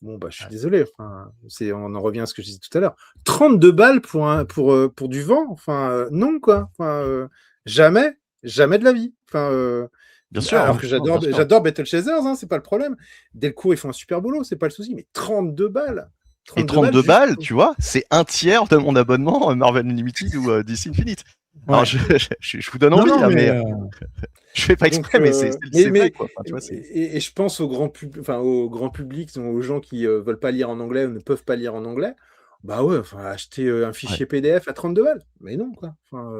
Bon, bah, je suis Ouais. désolé. Enfin, on en revient à ce que je disais tout à l'heure. 32 balles pour du vent. Enfin, non, quoi. Enfin, jamais de la vie. Enfin, Bien sûr, alors hein. que Non, bien sûr. j'adore Battle Chasers, hein, c'est pas le problème. Delcourt, ils font un super boulot, c'est pas le souci. Mais 32 balles. Et 32 balles 32 juste balles, pour- tu vois, c'est un tiers de mon abonnement Marvel Unlimited ou DC Infinite. Ouais. Alors, je vous donne Non, envie, non, hein, mais mais je fais pas Donc, exprès, mais c'est vrai, quoi. Enfin, tu vois, et je pense au grand public, aux gens qui veulent pas lire en anglais ou ne peuvent pas lire en anglais. Bah ouais, enfin, acheter un ouais. fichier PDF à 32 balles. Mais non, quoi. Enfin,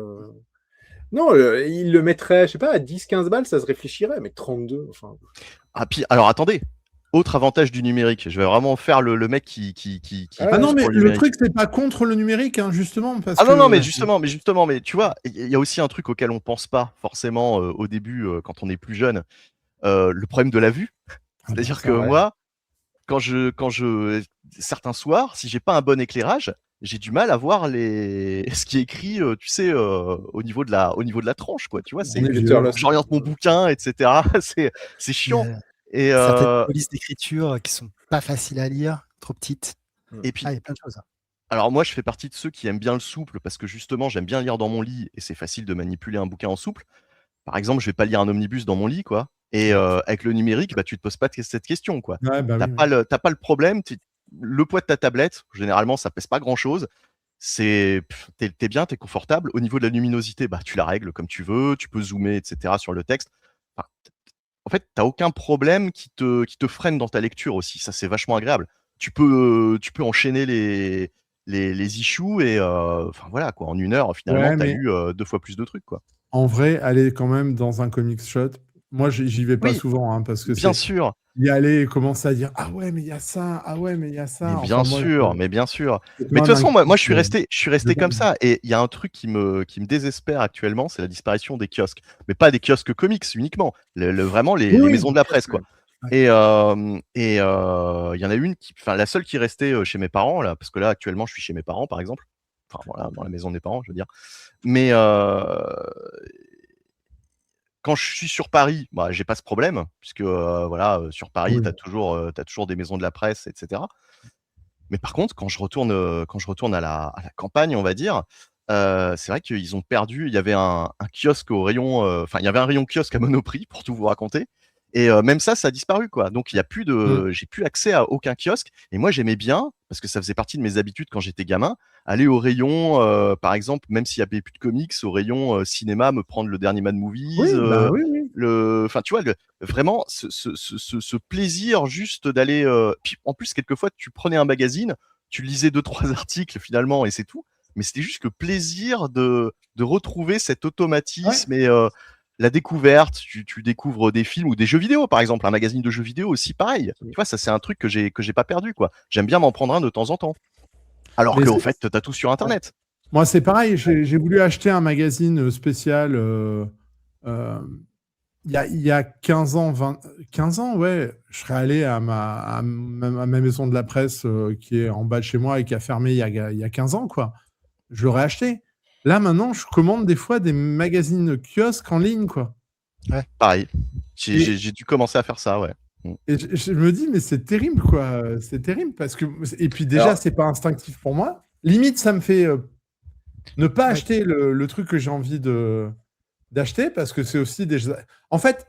non, ils le mettraient, je sais pas, à 10-15 balles, ça se réfléchirait, mais 32, enfin. Ah, puis, alors attendez, autre avantage du numérique. Je vais vraiment faire le mec qui Ah Ah non, pousse mais pour le le numérique. truc, c'est pas contre le numérique, hein, justement, parce Ah non, non, que... mais tu vois, il y a aussi un truc auquel on pense pas forcément au début quand on est plus jeune. Le problème de la vue. Ah bah, C'est-à-dire ça, que ouais. moi, certains soirs, si j'ai pas un bon éclairage, j'ai du mal à voir ce qui est écrit, tu sais, au niveau de la tranche, quoi. Tu vois, on est Les vieux. lecteurs j'oriente mon bouquin, etc. C'est Il y chiant. a Et, certaines euh, polices d'écriture qui sont pas faciles à lire, trop petites. et puis, Ah, il y a plein de choses. alors moi, je fais partie de ceux qui aiment bien le souple parce que justement, j'aime bien lire dans mon lit et c'est facile de manipuler un bouquin en souple. Par exemple, je vais pas lire un omnibus dans mon lit, quoi. Et avec le numérique, bah, tu te poses pas cette question, quoi. Ouais, bah oui. T'as pas le problème. Le poids de ta tablette, généralement, ça pèse pas grand-chose. T'es bien, t'es confortable. Au niveau de la luminosité, bah, tu la règles comme tu veux. Tu peux zoomer, etc. sur le texte. Enfin, en fait, t'as aucun problème qui te freine dans ta lecture aussi. Ça, c'est vachement agréable. Tu peux enchaîner les issues et enfin voilà quoi. En 1 heure, finalement, Ouais, t'as mais lu 2 fois plus de trucs, quoi. en vrai, aller quand même dans un comics shop, moi, j'y vais pas Oui, souvent, hein, parce que bien c'est sûr. y aller et commencer à dire « Ah ouais, mais il y a ça, ah ouais, mais il y a Mais ça ». bien Enfin, moi, sûr, mais bien sûr. c'est Mais quand de toute même un façon, moi, kiff je suis resté de comme dingue. ça. Et il y a un truc qui me désespère actuellement, c'est la disparition des kiosques. Mais pas des kiosques comics uniquement. Vraiment Oui, les oui. maisons de la presse, quoi. Ouais. Et il y en a une enfin, la seule qui restait chez mes parents, là, parce que là, actuellement, je suis chez mes parents, par exemple. Enfin, voilà, dans la maison des parents, je veux dire. Mais quand je suis sur Paris, bah, j'ai pas ce problème, puisque voilà, sur Paris, Oui. t'as toujours des maisons de la presse, etc. Mais par contre, quand je retourne à la campagne, on va dire, c'est vrai qu'ils ont perdu. Il y avait un kiosque au rayon, enfin, il y avait un rayon kiosque à Monoprix, pour tout vous raconter. Et même ça a disparu, quoi. Donc il y a plus Mm. j'ai plus accès à aucun kiosque. Et moi, j'aimais bien, parce que ça faisait partie de mes habitudes quand j'étais gamin, aller au rayon, par exemple, même s'il y avait plus de comics, au rayon cinéma, me prendre le dernier Mad Oui, Movies, bah oui, oui. enfin, tu vois, vraiment ce plaisir juste d'aller. Puis en plus, quelquefois, tu prenais un magazine, tu lisais 2-3 articles finalement, et c'est tout. Mais c'était juste le plaisir de retrouver cet Ouais. automatisme et la découverte. Tu découvres des films ou des jeux vidéo, par exemple, un magazine de jeux vidéo aussi, pareil. Tu vois, ça, c'est un truc que j'ai pas perdu, quoi. J'aime bien m'en prendre un de temps en temps. Alors Mais qu'au fait, t'as tout sur ouais. Internet. Moi, c'est pareil. J'ai voulu acheter un magazine spécial euh, il y a 15 ans, 15 ans, ouais. Je serais allé à ma maison de la presse qui est en bas de chez moi et qui a fermé il y a 15 ans, quoi. Je l'aurais acheté. Là, maintenant, je commande des fois des magazines kiosques en ligne, quoi. Pareil. Et, J'ai dû commencer à faire ça, ouais. Mm. et je me dis, mais c'est terrible, quoi. C'est terrible parce que. Et puis, déjà, Alors, c'est pas instinctif pour moi. Limite, ça me fait ne pas Ouais. acheter le truc que j'ai envie d'acheter parce que c'est aussi des. En fait,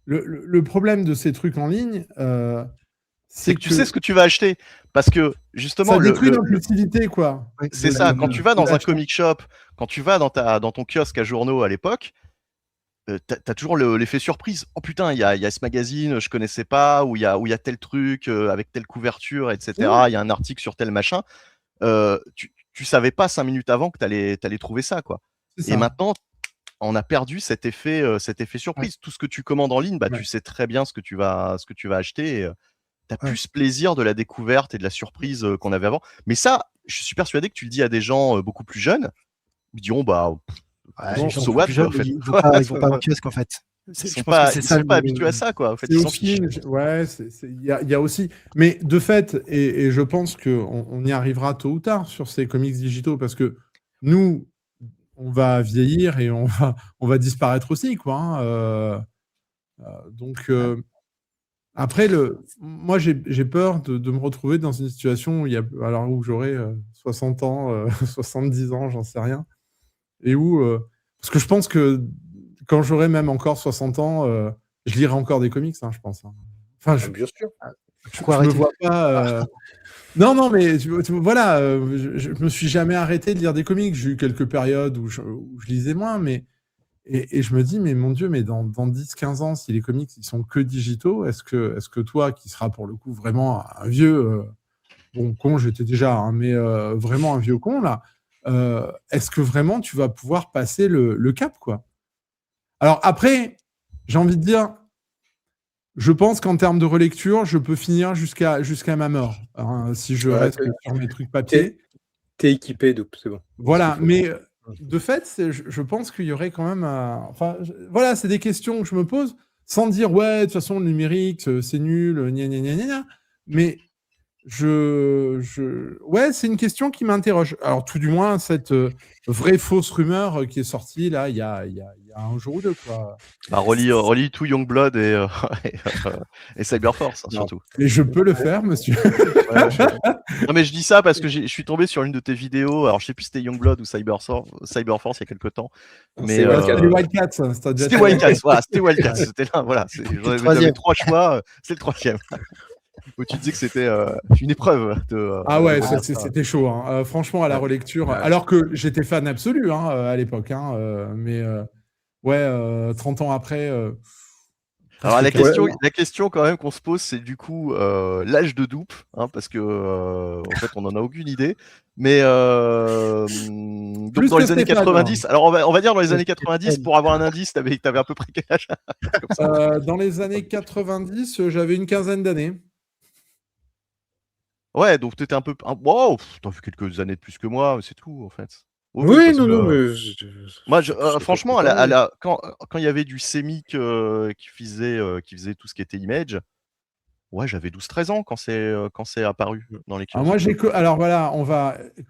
le problème de ces trucs en ligne, C'est c'est que tu sais ce que tu vas acheter. Parce que justement, ça détruit l'impulsivité, quoi. Oui, c'est de- ça, de- quand tu vas de dans un l'achat. comic shop, quand tu vas dans ton kiosque à journaux à l'époque, t'as toujours l'effet surprise. Oh putain, il y a ce magazine, je connaissais pas, où il y a tel truc, avec telle couverture, Ouais, etc. Il y a un article sur tel machin. Tu savais pas 5 minutes avant que t'allais trouver ça, quoi. c'est Et ça. maintenant, on a perdu cet effet Ouais. surprise. Tout ce que tu commandes en ligne, bah, Ouais. tu sais très bien ce que tu vas acheter. t'as Ouais. plus ce plaisir de la découverte et de la surprise qu'on avait avant. Mais ça, je suis persuadé que tu le dis à des gens beaucoup plus jeunes, ils diront bah Ouais, Bon, les gens so beaucoup what plus quoi jeunes, en fait. ils vont pas en kiosque en fait. Ils Je sont pense que pas, c'est ils ça sont pas habitués à ça quoi. En fait, c'est ils s'en aussi, fichent. ouais, il y a aussi, mais de fait, et je pense qu'on y arrivera tôt ou tard sur ces comics digitaux, parce que nous, on va vieillir et on va disparaître aussi, quoi. Donc, après, moi, j'ai peur de me retrouver dans une situation où j'aurai 60 ans, 70 ans, j'en sais rien, et parce que je pense que quand j'aurai même encore 60 ans, je lirai encore des comics, je pense. Enfin, Bien sûr. Pourquoi je me arrêter? vois pas. Non, mais voilà, je me suis jamais arrêté de lire des comics. J'ai eu quelques périodes où je lisais moins, mais et je me dis, mais mon Dieu, mais dans 10-15 ans, si les comics ils sont que digitaux, est-ce que toi, qui seras pour le coup vraiment un vieux, bon, con, j'étais déjà, mais vraiment un vieux con, là, est-ce que vraiment tu vas pouvoir passer le cap, quoi? Alors après, j'ai envie de dire, je pense qu'en termes de relecture, je peux finir jusqu'à ma mort, si je Ouais, reste sur mes trucs T'es papier. t'es équipé, donc c'est bon. Voilà, C'est ce qu'il mais de fait, je pense qu'il y aurait quand même enfin, voilà, c'est des questions que je me pose, sans dire, ouais, de toute façon, le numérique, c'est nul, gna gna gna gna gna. Mais ouais, c'est une question qui m'interroge. Alors, tout du moins, cette vraie fausse rumeur qui est sortie là, il y a un jour ou deux, quoi. Bah, relis tout Youngblood et Cyberforce, hein, Non. surtout. Mais je peux le faire, monsieur. Ouais, non, mais je dis ça parce que je suis tombé sur une de tes vidéos. Alors, je sais plus si c'était Youngblood ou Cyberforce il y a quelques temps. Mais C'est Wildcat. C'était les Wildcats, ça, c'était Wildcats. Voilà, c'était Wildcats. C'était là, voilà. J'avais troisième. 3 choix. C'est le 3e. Où tu disais que c'était une épreuve de. Ah ouais, de- c'était chaud, hein. Franchement, à la Ouais. relecture, Ouais. alors que j'étais fan absolu à l'époque, mais ouais, 30 ans après. Alors presque la question quand même qu'on se pose, c'est du coup l'âge de Doupe, hein, parce que en fait on en a aucune idée. Mais donc Plus dans que les années Stéphane, 90, alors on va dire dans les Ouais, années 90 Stéphane. pour avoir un indice, t'avais à peu près quel âge? Comme ça. dans les années 90, j'avais une quinzaine d'années. Ouais, donc t'étais un peu. Wow, t'as vu quelques années de plus que moi, mais c'est tout en fait. Oui, parce non, que, non, mais moi, je sais pas franchement, comparer. quand il y avait du Semic qui faisait tout ce qui était Image, ouais, j'avais 12-13 ans quand c'est apparu dans les Alors moi, kiosques. alors voilà,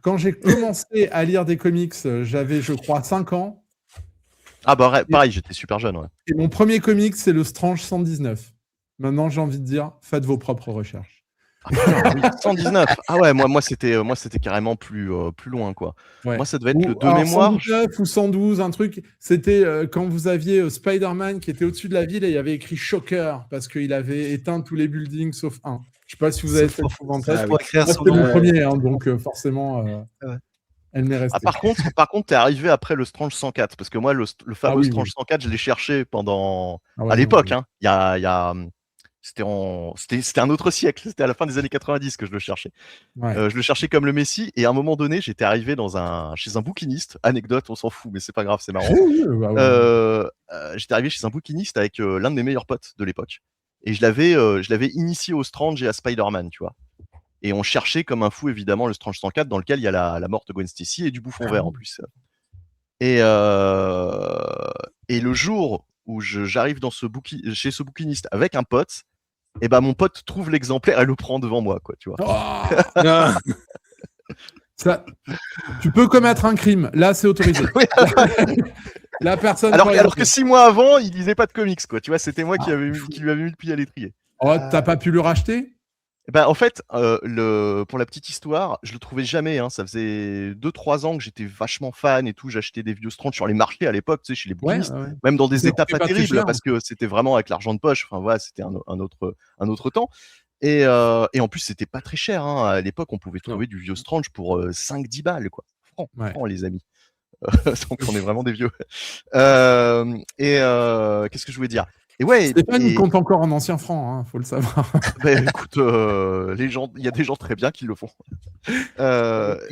quand j'ai commencé à lire des comics, j'avais, je crois, 5 ans. Ah bah pareil, j'étais super jeune, ouais. Et mon premier comic, c'est le Strange 119. Maintenant, j'ai envie de dire, faites vos propres recherches. Ah putain, oui, 119. Ah ouais, moi c'était carrément plus loin quoi. Ouais. Moi ça devait être le de alors, mémoire. 119 ou 112, un truc. C'était quand vous aviez Spider-Man qui était au-dessus de la ville et il y avait écrit Shocker parce qu'il avait éteint tous les buildings sauf un. Je sais pas si vous avez cette Ça, pour écrire Moi, son c'était mon nom. premier, donc forcément, Ouais. elle m'est restée. Par contre, t'es arrivé après le Strange 104 parce que moi le fameux oui, Strange 104, je l'ai cherché pendant Ah ouais, à non, l'époque, mais- hein. Il y a c'était un autre siècle, c'était à la fin des années 90 que je le cherchais. Ouais. Je le cherchais comme le Messie et à un moment donné, j'étais arrivé chez un bouquiniste. Anecdote, on s'en fout, mais c'est pas grave, c'est marrant. Bah ouais. J'étais arrivé chez un bouquiniste avec l'un de mes meilleurs potes de l'époque. Et je l'avais initié au Strange et à Spider-Man, tu vois. Et on cherchait comme un fou, évidemment, le Strange 104 dans lequel il y a la morte Gwen Stacy et du bouffon vert en plus. Et le jour où j'arrive chez ce bouquiniste avec un pote, et ben mon pote trouve l'exemplaire et le prend devant moi, quoi, tu vois. Oh, Ah, ça, tu peux commettre un crime. Là, c'est autorisé. Oui. La personne. Alors que 6 mois avant, il lisait pas de comics, quoi. Tu vois, c'était moi qui lui avais mis le pied à l'étrier. Oh, t'as pas pu le racheter? Ben, en fait, pour la petite histoire, je le trouvais jamais, hein. Ça faisait 2-3 ans que j'étais vachement fan et tout. J'achetais des vieux Strange sur les marchés à l'époque, tu sais, chez les Ouais, bouquinistes, ouais. même dans des Ça états coûtait pas pas très terribles, cher. parce que c'était vraiment avec l'argent de poche. Enfin, voilà, c'était un autre temps. Et en plus, c'était pas très cher, hein. À l'époque, on pouvait trouver du vieux Strange pour 5-10 balles, quoi. Francs, les amis. Donc, on est vraiment des vieux. Qu'est-ce que je voulais dire? Et ouais, Stéphane, il compte encore en anciens francs, hein, faut le savoir. ben, écoute, il y a des gens très bien qui le font.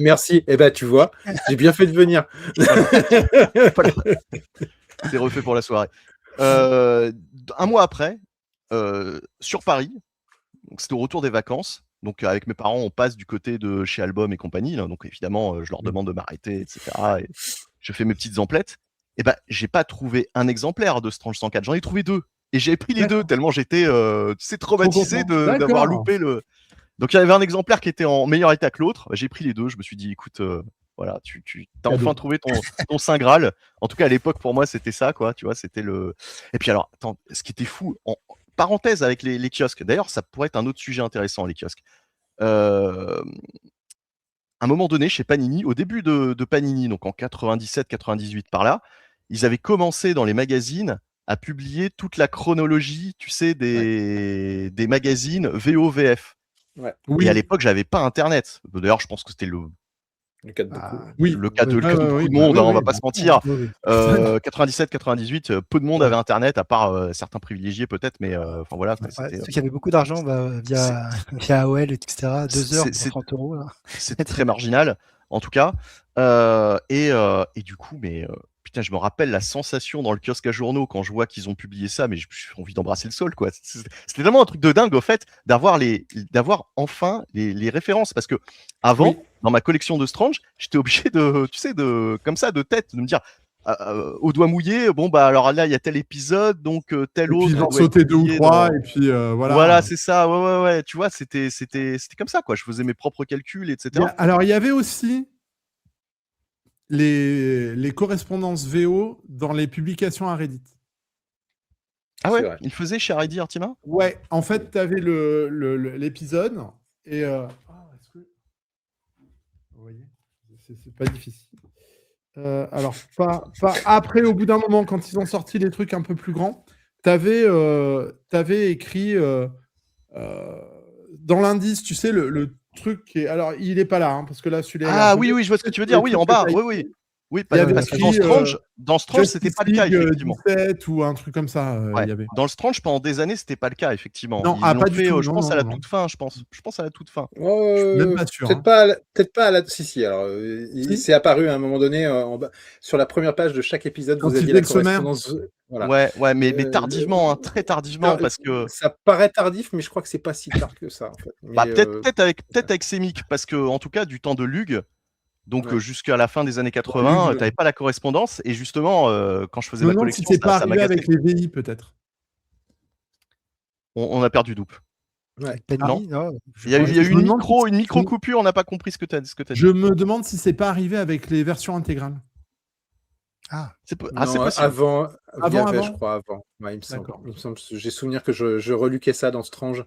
merci. Eh ben, tu vois, j'ai bien fait de venir. Voilà. C'est refait pour la soirée. Un mois après, sur Paris, donc c'était au retour des vacances. Donc avec mes parents, on passe du côté de chez Album et compagnie. Là, donc évidemment, je leur demande de m'arrêter, etc. Et je fais mes petites emplettes. Et ben, j'ai pas trouvé un exemplaire de Strange 104. J'en ai trouvé 2. Et j'ai pris les 2 D'accord. tellement j'étais traumatisé content. d'avoir D'accord. loupé le. Donc il y avait un exemplaire qui était en meilleur état que l'autre. J'ai pris les 2. Je me suis dit, écoute, voilà, tu as Cadeau. enfin trouvé ton Saint Graal. En tout cas, à l'époque, pour moi, c'était ça, quoi. Tu vois, c'était le. Et puis alors, attends, ce qui était fou, en parenthèse avec les kiosques. D'ailleurs, ça pourrait être un autre sujet intéressant, les kiosques. À un moment donné, chez Panini, au début de Panini, donc en 97-98 par là, ils avaient commencé dans les magazines à publier toute la chronologie, tu sais, des magazines VO-VF. Ouais. Oui. Et à l'époque, j'avais pas Internet. D'ailleurs, je pense que c'était le cas de beaucoup. Ah, Oui. le cas de Ouais, beaucoup ouais, de bah monde, oui, hein, on va oui, pas bah, se mentir. oui, oui. 97-98, peu de monde Ouais. avait Internet, à part certains privilégiés peut-être, mais enfin voilà, quoi, ouais, c'était ceux qui avaient beaucoup d'argent via AOL, etc. 2 heures pour c'est 30 €. Là. c'est très marginal, en tout cas. Et du coup, mais putain, je me rappelle la sensation dans le kiosque à journaux quand je vois qu'ils ont publié ça, mais j'ai envie d'embrasser le sol, quoi. C'était tellement un truc de dingue, au fait, d'avoir enfin les références. Parce que avant, Oui. dans ma collection de Strange, j'étais obligé de, tu sais, comme ça, de tête, de me dire, au doigt mouillé, bon, bah alors là, il y a tel épisode, donc tel Et puis autre ils en doit être sautaient 2 ou publié 3, dans. et puis voilà. Voilà, c'est ça, ouais. Tu vois, c'était comme ça, quoi. Je faisais mes propres calculs, etc. Alors, il y avait aussi les correspondances VO dans les publications à Reddit. Ah C'est ouais, vrai. il faisait chez Heidi Artima. Ouais, en fait, tu avais l'épisode, et est-ce que... Vous voyez, c'est pas difficile. Alors, pas après, au bout d'un moment, quand ils ont sorti les trucs un peu plus grands, t'avais écrit dans l'indice, tu sais, le truc qui est... Alors, il est pas là, hein, parce que là, celui-là... Ah oui, je vois ce que tu veux dire. Oui, en bas. Oui. Oui, Il y avait parce que écrit, dans Strange, c'était pas le cas, Justice League, effectivement. 17 ou un truc comme ça, Ouais. il y avait. Dans le Strange, pendant des années, c'était pas le cas, effectivement. Non, Ils l'ont pas du fait, tout. je Non, pense, non, à la non. toute fin, je pense. Je pense à la toute fin. Je suis même pas sûr. Peut-être pas à la. Si. Alors, Si. c'est apparu à un moment donné sur la première page de chaque épisode. Quand vous il aviez faisait la le sommaire. correspondance. Voilà. Ouais, mais tardivement, hein, très tardivement, parce que. Ça paraît tardif, mais je crois que c'est pas si tard que ça, en fait. Bah, Mais, peut-être avec Semic, parce que en tout cas, du temps de Lug, donc Ouais. jusqu'à la fin des années 80, Lug, t'avais pas la correspondance, et justement, quand je faisais Je me ma demande si collection, c'est pas ça arrivé m'agaçait. avec les VI, peut-être. On a perdu Doupe. Ouais. Panini, non, Il y a eu Je me demande une micro coupure, on n'a pas compris ce que tu as dit. Je me demande si c'est pas arrivé avec les versions intégrales. Ah, C'est Non, possible. avant. Avant. Je crois, avant. Ouais, il me semble. D'accord. J'ai souvenir que je reluquais ça dans Strange.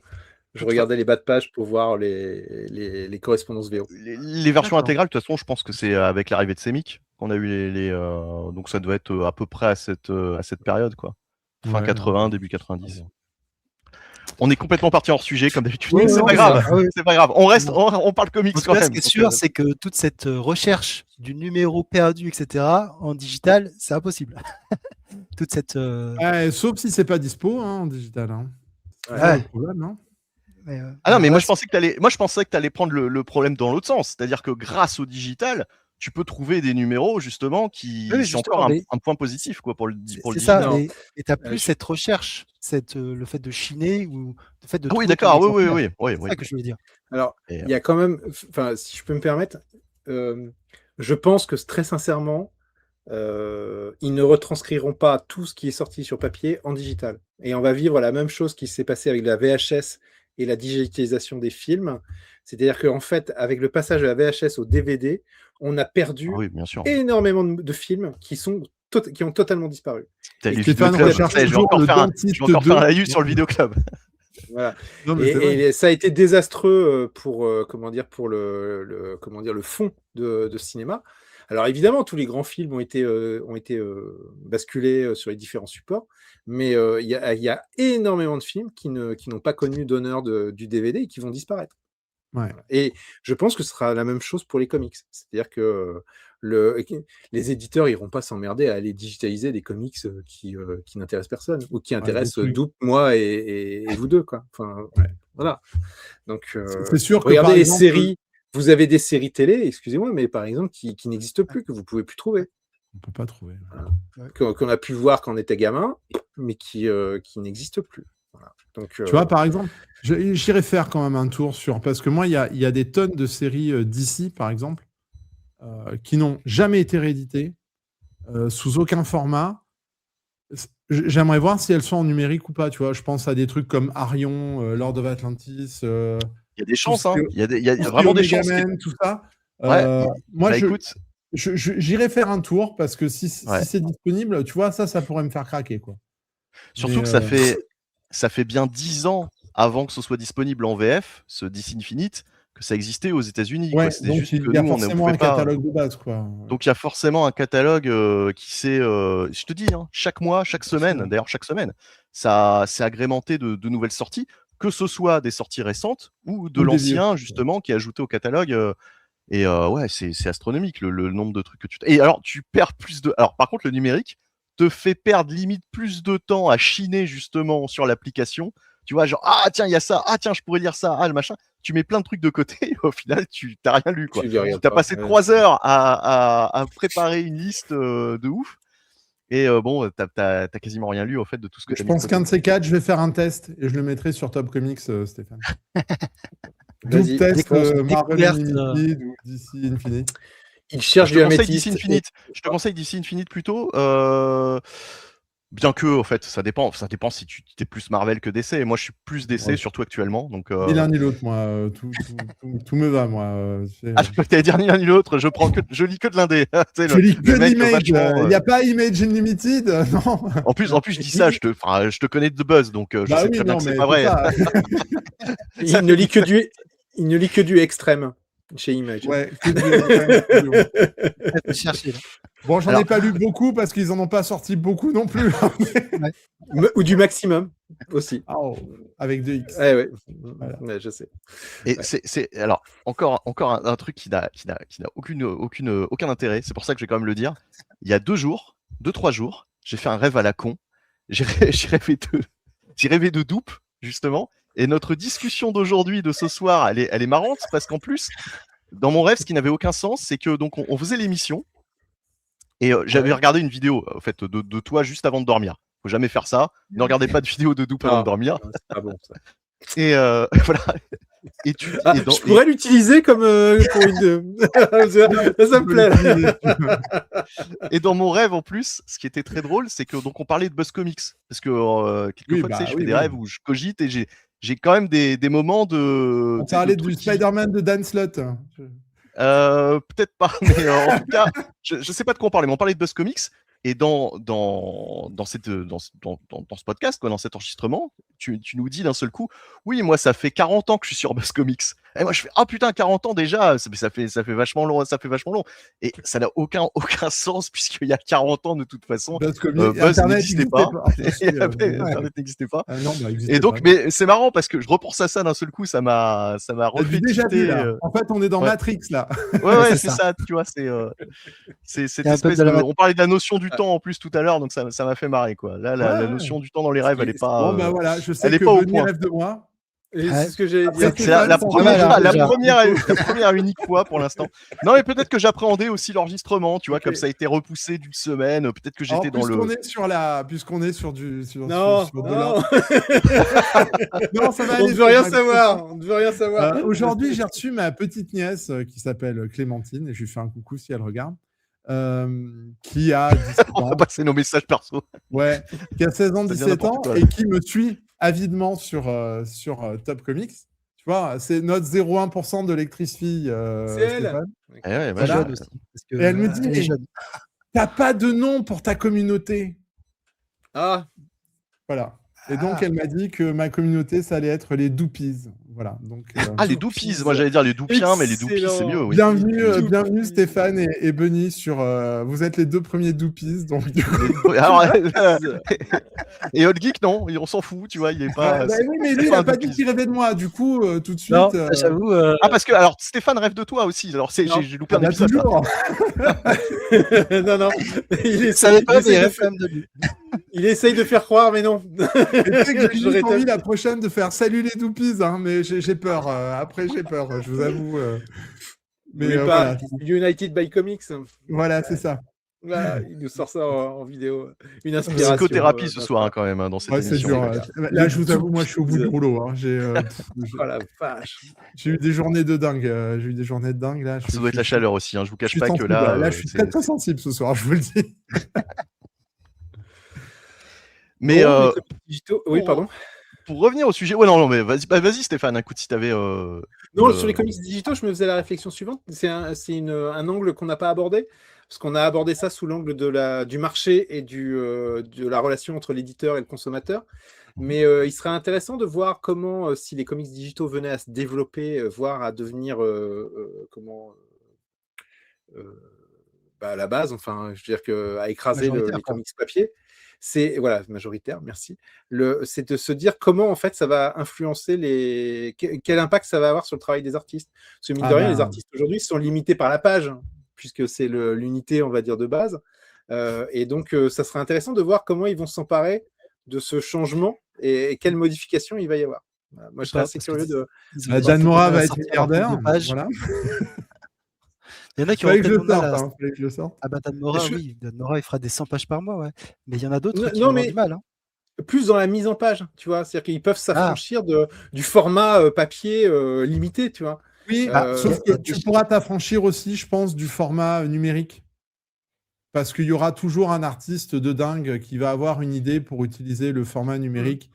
Je regardais les bas de page pour voir les correspondances VO. Les versions D'accord. intégrales, de toute façon, je pense que c'est avec l'arrivée de Semic qu'on a eu donc ça doit être à peu près à cette période, quoi. Fin Ouais, 80, début 90. On est complètement parti hors sujet, comme d'habitude. Oui, C'est non, pas mais grave. ça, oui. C'est pas grave. On parle comics En tout quand cas, ce même. qui est Donc, sûr, c'est que toute cette recherche du numéro perdu, etc., en digital, c'est impossible. Toute cette. Sauf si c'est pas dispo en digital. Hein. C'est Ouais. ça le problème, hein. Ah non, mais moi ouais, je pensais que tu allais prendre le problème dans l'autre sens. C'est-à-dire que grâce au digital, tu peux trouver des numéros justement qui Oui, c'est justement, encore mais un point positif, quoi, pour le c'est digital. ça, Non. mais tu n'as plus je- cette recherche, le fait de chiner ou le fait de. Ah oui, trouver d'accord. ton Oui. exemplaire. Oui. C'est ça que je veux dire. Alors, Et, il y a quand même, enfin, si je peux me permettre, je pense que très sincèrement, ils ne retranscriront pas tout ce qui est sorti sur papier en digital. Et on va vivre la même chose qui s'est passé avec la VHS et la digitalisation des films. C'est-à-dire qu'en fait, avec le passage de la VHS au DVD, on a perdu oui, bien sûr. énormément de films qui ont totalement disparu. T'as les Stéphane vidéoclubs. recherche Je vais toujours encore le faire un dentiste live 2. sur le vidéoclub. Voilà. Non, mais c'est vrai. Et ça a été désastreux pour le fond de ce cinéma. Alors évidemment, tous les grands films ont été basculés sur les différents supports, mais il y a énormément de films qui n'ont pas connu d'honneur du DVD et qui vont disparaître. Ouais. Voilà. Et je pense que ce sera la même chose pour les comics. C'est-à-dire que les éditeurs iront pas s'emmerder à aller digitaliser des comics qui n'intéressent personne ou qui intéressent des trucs. Doupe, moi et vous deux, quoi. Enfin, ouais, voilà. Donc, C'est sûr que regardez par les exemple, séries. Vous avez des séries télé, excusez-moi, mais par exemple, qui n'existent plus, que vous pouvez plus trouver, on peut pas trouver. qu'on a pu voir quand on était gamin, mais qui n'existent plus. Voilà. Donc, Tu vois, par exemple, j'irais faire quand même un tour sur... Parce que moi, il y a des tonnes de séries d'ici, par exemple, qui n'ont jamais été rééditées, sous aucun format. J'aimerais voir si elles sont en numérique ou pas, tu vois. Je pense à des trucs comme Arion, Lord of Atlantis, Il y a des tout chances, ce qui hein. est- Il y a, il y a tout ce qui est vraiment des Omega chances. Man, tout ça. Ouais, Moi, bah, écoute, j'irais faire un tour parce que si ouais. c'est disponible, tu vois, ça pourrait me faire craquer, quoi. Surtout Mais, que ça fait bien 10 ans avant que ce soit disponible en VF, ce DC Infinite, que ça existait aux États-Unis, quoi. ouais, C'était donc juste que il y a nous, on ne forcément pouvait un pas. catalogue de base, quoi. Donc il y a forcément un catalogue qui s'est, je te dis, hein, chaque mois, chaque semaine, d'ailleurs chaque semaine, ça c'est agrémenté de nouvelles sorties, que ce soit des sorties récentes ou de Ou des vieux. l'ancien justement qui est ajouté au catalogue. Et ouais, c'est astronomique le nombre de trucs que tu. Et alors tu perds plus de. Alors par contre le numérique te fait perdre limite plus de temps à chiner justement sur l'application. Tu vois, genre ah tiens il y a ça, ah tiens je pourrais lire ça, ah le machin. Tu mets plein de trucs de côté, et au final tu t'as rien lu, quoi. tu les regardes Tu as pas. passé 3 heures à préparer une liste de ouf. Et bon, t'as quasiment rien lu, en fait, de tout ce que tu Je as mis de pense côté. qu'un de ces quatre, je vais faire un test et je le mettrai sur Top Comics, Stéphane. Vas-y, Double test découverte, Marvel Unlimited ou DC Infinite. Il cherche Je te du conseille améthyste. DC Infinite. Je te conseille DC Infinite plutôt. Bien que, en fait, ça dépend si tu es plus Marvel que DC. Et moi, je suis plus DC, Ouais. surtout actuellement. Donc, Ni l'un ni l'autre, moi. Tout me va, moi. Ah, je peux t'allais dire ni l'un ni l'autre. Je lis que de l'indé. Je lis que d'Image. Il vachement. n'y a pas Image Unlimited, non. En plus, je dis ça. Je te connais de buzz, donc je sais très bien que c'est pas vrai. Il ne lit que du extrême chez Image. Ouais, que du- Faut chercher, là. Bon, j'en ai Alors- pas lu beaucoup parce qu'ils en ont pas sorti beaucoup non plus. Ou du maximum aussi. Oh, avec 2X. Ouais. Voilà. Ouais, je sais. Et c'est alors encore un truc qui n'a aucun intérêt. C'est pour ça que je vais quand même le dire. Il y a 2-3 jours, j'ai fait un rêve à la con. J'ai rêvé de Doop justement. Et notre discussion d'aujourd'hui, de ce soir, elle est marrante parce qu'en plus, dans mon rêve, ce qui n'avait aucun sens, c'est que donc on faisait l'émission et j'avais regardé une vidéo en fait de toi juste avant de dormir. Faut jamais faire ça. Ne regardez pas de vidéo de Doop avant de dormir. C'est pas bon ça. Et voilà. Et je pourrais l'utiliser comme pour une. ça me plaît. Et dans mon rêve en plus, ce qui était très drôle, c'est que donc on parlait de Buzz Comics parce que quelquefois tu sais, je fais des rêves où je cogite et j'ai quand même des moments de. On parlait du Spider-Man de Dan Slott. Peut-être pas, mais en tout cas, je sais pas de quoi on parlait, mais on parlait de Buzz Comics. Et dans ce podcast, quoi, dans cet enregistrement, tu nous dis d'un seul coup, oui, moi, ça fait 40 ans que je suis sur Buzz Comics. Et moi, je fais, ah putain, 40 ans déjà, ça fait vachement long, Et ça n'a aucun sens, puisqu'il y a 40 ans, de toute façon, Buzz n'existait pas. Internet n'existait pas. Non, et donc, mais c'est marrant, parce que je repense à ça d'un seul coup, ça m'a refait déjà vu, là. tilter, En fait, on est dans Matrix, là. Ouais, c'est ça, tu vois, c'est cette espèce de... On parlait de la notion du temps en plus tout à l'heure, donc ça m'a fait marrer, quoi. Là, la notion du temps dans les rêves, elle est pas... Bon, bah voilà, je sais elle est que pas au Benny point. rêve de moi. Et c'est ce que j'allais dire. C'est la première et unique fois pour l'instant. Non, mais peut-être que j'appréhendais aussi l'enregistrement, tu vois, comme ça a été repoussé d'une semaine, peut-être que j'étais dans le... Puisqu'on est sur du... Non, non, ça va aller. On ne veut rien savoir. On ne veut rien savoir. Aujourd'hui, j'ai reçu ma petite nièce qui s'appelle Clémentine, et je lui fais un coucou si elle regarde, qui a 17 ans. On va passer nos messages perso. Ouais, qui a 16 ans, 17 ans, et qui me suit avidement sur Top Comics. Tu vois, c'est notre 0,1% de lectrice fille. C'est elle. Voilà. Aussi, parce que, et elle me dit, t'as pas de nom pour ta communauté. Ah. Voilà. Et donc, elle m'a dit que ma communauté, ça allait être les Doopies. Voilà. Donc, les Doopies. Moi, j'allais dire les Doupiens, mais les Doopies, c'est mieux. Oui. Bienvenue Stéphane et Benny sur... vous êtes les 2 premiers Doopies. Donc, alors, et Old Geek, non, on s'en fout, tu vois, il est pas... oui, mais lui, il n'a pas dit qu'il rêvait de moi. Du coup, tout de suite... Non, j'avoue... Ah, parce que, alors, Stéphane rêve de toi aussi. Alors, j'ai loupé un épisode. Non. Il essaye de faire croire, mais non. J'ai envie la prochaine de faire salut les Doopies, hein, mais j'ai peur. Après, j'ai peur, je vous avoue. Mais pas United by Comics. Voilà, c'est ça. Voilà, il nous sort ça en vidéo. Une inspiration. Psychothérapie ce soir, quand même, dans cette Ouais, c'est émission. dur. les gars. Là, je vous avoue, moi, je suis au bout du rouleau. Hein. Oh la vache. J'ai eu des journées de dingue. J'ai eu des journées de dingue là. Ça doit être la chaleur aussi. Je vous Je cache suis pas que sensible. là. Là, je suis très très sensible ce soir, je vous le dis. Mais Bon, les comics digitaux. Oui, pardon. pour revenir au sujet, ouais, non, mais vas-y, Stéphane. Écoute, si t'avais. Non, sur les comics digitaux, je me faisais la réflexion suivante. C'est un angle qu'on n'a pas abordé, parce qu'on a abordé ça sous l'angle du marché et de la relation entre l'éditeur et le consommateur. Mais il serait intéressant de voir comment, si les comics digitaux venaient à se développer, voire à devenir à la base, enfin, je veux dire à écraser Majoritaire, les quoi. comics papier. C'est voilà, majoritaire, merci. C'est de se dire comment en fait ça va influencer quel impact ça va avoir sur le travail des artistes. Parce que mine de rien, les artistes aujourd'hui sont limités par la page, hein, puisque c'est l'unité, on va dire, de base. Et donc, ça serait intéressant de voir comment ils vont s'emparer de ce changement et quelles modifications il va y avoir. Voilà, moi, je serais assez curieux de. Dan Mora va être milliardaire. Voilà. Il y en a qui fallait auront que je tellement le mal sorte. Fallait que je le sorte. Ah bah Dan Mora, oui. Dan Mora, il fera des 100 pages par mois, ouais. Mais il y en a d'autres qui Non, vont avoir mais du mal. Hein. plus dans la mise en page, tu vois. C'est-à-dire qu'ils peuvent s'affranchir du format papier limité, tu vois. Oui, sauf que tu pourras t'affranchir aussi, je pense, du format numérique. Parce qu'il y aura toujours un artiste de dingue qui va avoir une idée pour utiliser le format numérique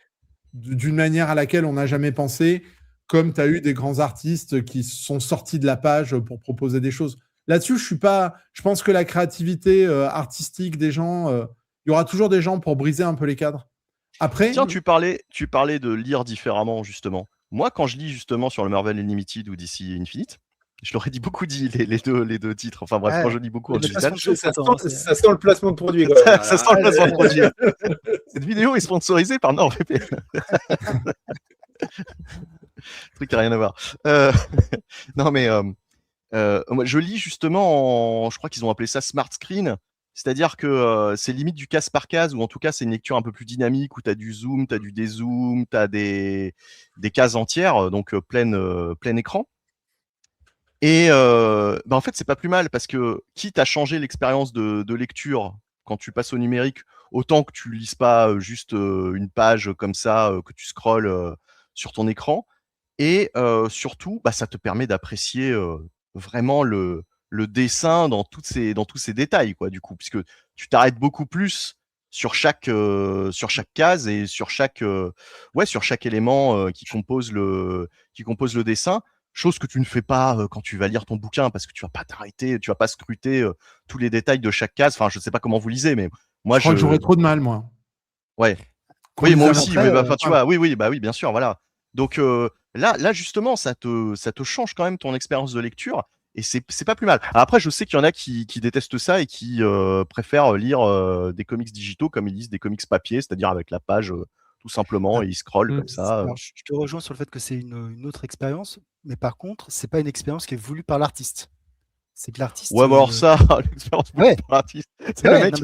d'une manière à laquelle on n'a jamais pensé, comme tu as eu des grands artistes qui sont sortis de la page pour proposer des choses. Là-dessus, je pense que la créativité artistique des gens, il y aura toujours des gens pour briser un peu les cadres. Après, tiens, tu parlais de lire différemment, justement. Moi, quand je lis justement sur le Marvel Unlimited ou DC Infinite, je l'aurais dit beaucoup dit les deux titres. Enfin bref, quand je lis beaucoup en digital. Ça sent le placement de produit. Ça sent le placement de produit. Cette vidéo est sponsorisée par NordVPN. Truc qui n'a rien à voir. Non mais moi, je lis justement je crois qu'ils ont appelé ça Smart Screen. C'est-à-dire que c'est limite du case par case, ou en tout cas c'est une lecture un peu plus dynamique, où tu as du zoom, tu as du dézoom, tu as des cases entières, donc plein écran. Et en fait, c'est pas plus mal, parce que quitte à changer l'expérience de lecture quand tu passes au numérique, autant que tu lises pas juste une page comme ça, que tu scrolles sur ton écran. Et surtout, ça te permet d'apprécier vraiment le dessin dans tous ces détails, quoi, du coup, puisque tu t'arrêtes beaucoup plus sur chaque case et sur chaque élément qui compose le dessin. Chose que tu ne fais pas quand tu vas lire ton bouquin, parce que tu vas pas t'arrêter, tu vas pas scruter tous les détails de chaque case. Enfin, je sais pas comment vous lisez, mais moi, je crois que j'aurais trop de mal, moi. Ouais. Oui, moi aussi. Tu vois, oui, bien sûr, voilà. Donc là, justement, ça te change quand même ton expérience de lecture, et c'est pas plus mal. Après, je sais qu'il y en a qui détestent ça et qui préfèrent lire des comics digitaux comme ils lisent des comics papier, c'est-à-dire avec la page tout simplement, et ils scrollent comme ça. Alors, je te rejoins sur le fait que c'est une autre expérience, mais par contre, c'est pas une expérience qui est voulue par l'artiste. C'est que l'artiste. Ouais, alors ça, l'expérience voulue par l'artiste, c'est le mec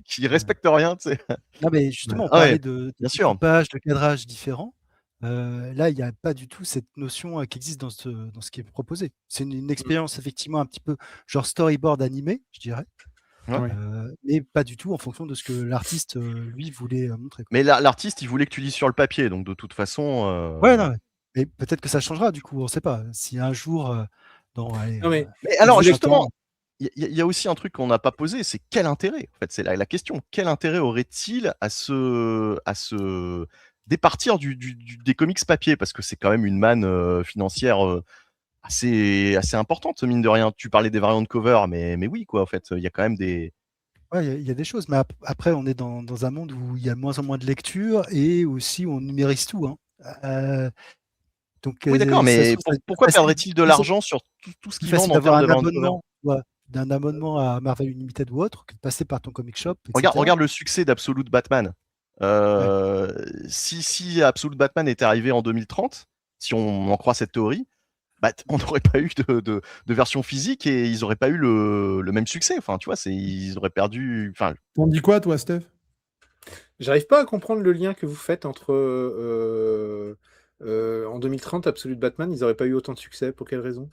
qui respecte rien, tu sais. Non, mais justement, on parlait de découpage, de cadrage différent. Là, il n'y a pas du tout cette notion qui existe dans ce qui est proposé. C'est une expérience effectivement un petit peu genre storyboard animé, je dirais. Ouais. Mais pas du tout en fonction de ce que l'artiste lui voulait montrer. Mais l'artiste, il voulait que tu lises sur le papier, donc de toute façon. Ouais, non, mais peut-être que ça changera du coup, on ne sait pas. Si un jour, mais alors justement, il y a aussi un truc qu'on n'a pas posé, c'est quel intérêt. En fait, c'est la question. Quel intérêt aurait-il à se départir des comics papier, parce que c'est quand même une manne financière assez importante, mine de rien. Tu parlais des variantes de cover, mais oui, quoi, en fait, il y a quand même des. Ouais, il y a des choses, mais après, on est dans un monde où il y a de moins en moins de lecture et aussi où on numérise tout. Hein. Donc, oui, d'accord, mais pourquoi perdrait-il de l'argent sur tout ce qu'ils vendent en termes de variantes de cover ? D'un abonnement à Marvel Unlimited ou autre, que de passer par ton comic shop, etc. Regarde le succès d'Absolute Batman. Si Absolute Batman était arrivé en 2030, si on en croit cette théorie, on n'aurait pas eu de version physique et ils n'auraient pas eu le même succès. Enfin, tu vois, ils auraient perdu. Enfin, t'en dis quoi, toi, Steph ? J'arrive pas à comprendre le lien que vous faites entre en 2030, Absolute Batman, ils n'auraient pas eu autant de succès. Pour quelle raison ?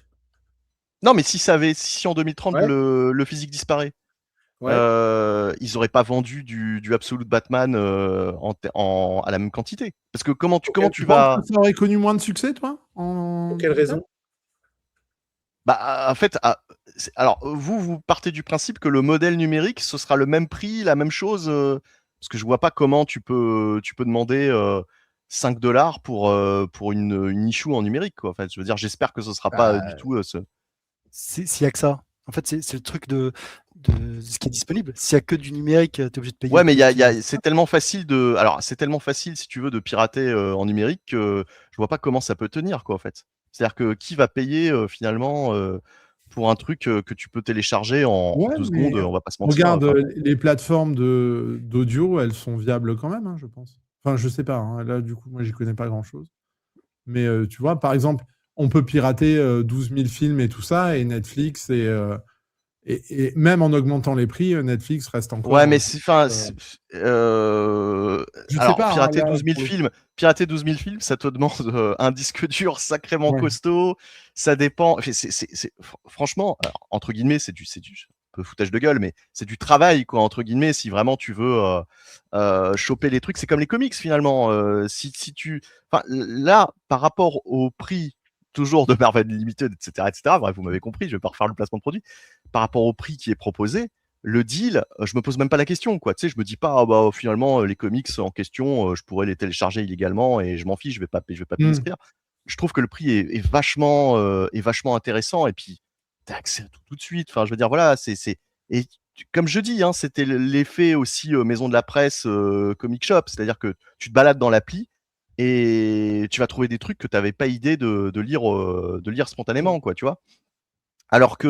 Non, mais si en 2030 le physique disparaît. Ouais. ils auraient pas vendu du Absolute Batman à la même quantité. Parce que comment tu Tu penses vas. que ça aurait connu moins de succès, toi, Pour en quelle digital? raison? Bah, en fait, alors vous partez du principe que le modèle numérique, ce sera le même prix, la même chose, parce que je vois pas comment tu peux demander 5 $ pour une issue en numérique, quoi. Enfin, je veux dire, j'espère que ce sera pas Bah, du tout ce. s'il y a que ça. En fait, c'est le truc de ce qui est disponible. S'il y a que du numérique, tu es obligé de payer Ouais, le mais prix qui c'est tellement facile de. Alors, c'est tellement facile, si tu veux, de pirater en numérique que je vois pas comment ça peut tenir, quoi, en fait. C'est-à-dire que qui va payer finalement pour un truc que tu peux télécharger en Ouais, 2 secondes, mais on va pas se mentir. regarde, Enfin, les plateformes d'audio, elles sont viables quand même, hein, je pense. Enfin, je sais pas, hein, là, du coup, moi, j'y connais pas grand-chose. Mais tu vois, par exemple, on peut pirater 12 000 films et tout ça, et Netflix, et même en augmentant les prix, Netflix reste encore ouais, un mais truc, je sais alors pas, hein, là, pour le coup. pirater 12 000 films, ça te demande un disque dur sacrément Ouais. costaud. Ça dépend. Enfin, franchement, alors, entre guillemets, c'est du un peu foutage de gueule, mais c'est du travail, quoi, entre guillemets, si vraiment tu veux choper les trucs. C'est comme les comics, finalement. Si tu. Enfin, là, par rapport au prix, toujours de Marvel Limited, etc., bref, vous m'avez compris, je vais pas refaire le placement de produit. Par rapport au prix qui est proposé, le deal, je me pose même pas la question, quoi. Tu sais, je me dis pas, ah bah finalement les comics en question, je pourrais les télécharger illégalement et je m'en fiche, je vais pas payer ce Hmm. prix-là. Je trouve que le prix est vachement intéressant et puis tu as accès à tout de suite. Enfin, je veux dire, voilà, et comme je dis, hein, c'était l'effet aussi maison de la presse, comic shop, c'est-à-dire que tu te balades dans l'appli et tu vas trouver des trucs que tu n'avais pas idée de lire spontanément, quoi, tu vois. Alors que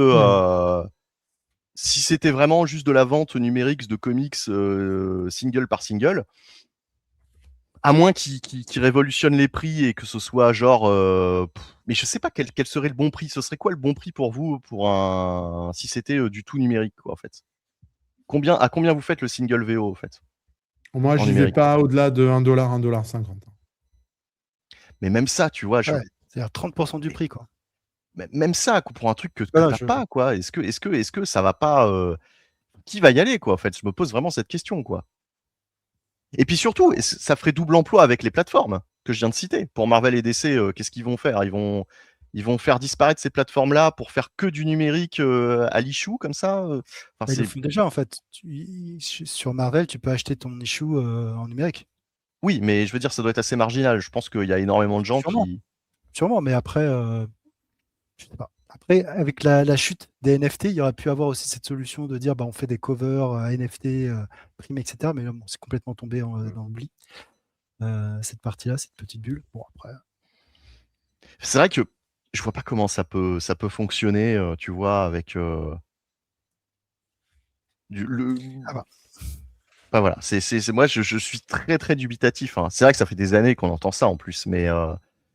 Ouais. si c'était vraiment juste de la vente numérique de comics single par single, à moins qu'ils révolutionnent les prix et que ce soit genre. Mais je sais pas quel serait le bon prix. Ce serait quoi le bon prix pour vous si c'était du tout numérique, quoi, en fait? À combien vous faites le single VO, en fait, Moi, en j'y vais numérique? pas au-delà de 1 $, 1,50 $. Mais même ça, tu vois, Ouais, c'est-à-dire 30% du prix, quoi. même ça, pour un truc que Ouais, non, t'as pas, quoi. Est-ce que ça va pas. Qui va y aller, quoi, en fait? Je me pose vraiment cette question, quoi. Et puis surtout, ça ferait double emploi avec les plateformes que je viens de citer. Pour Marvel et DC, qu'est-ce qu'ils vont faire? Ils vont faire disparaître ces plateformes-là pour faire que du numérique à l'ichou comme ça. Enfin, Bah, ils le font déjà, en fait. Sur Marvel, tu peux acheter ton issue en numérique. Oui, mais je veux dire, ça doit être assez marginal. Je pense qu'il y a énormément de gens Sûrement, qui. sûrement, mais après, je sais pas. Après, avec la chute des NFT, il y aurait pu avoir aussi cette solution de dire bah, on fait des covers NFT, primés, etc. Mais bon, c'est complètement tombé dans l'oubli, cette partie-là, cette petite bulle. Bon, après. C'est vrai que je vois pas comment ça peut fonctionner, tu vois, avec le. Ah bah. Enfin, voilà, moi, je suis très très dubitatif, hein. C'est vrai que ça fait des années qu'on entend ça en plus, mais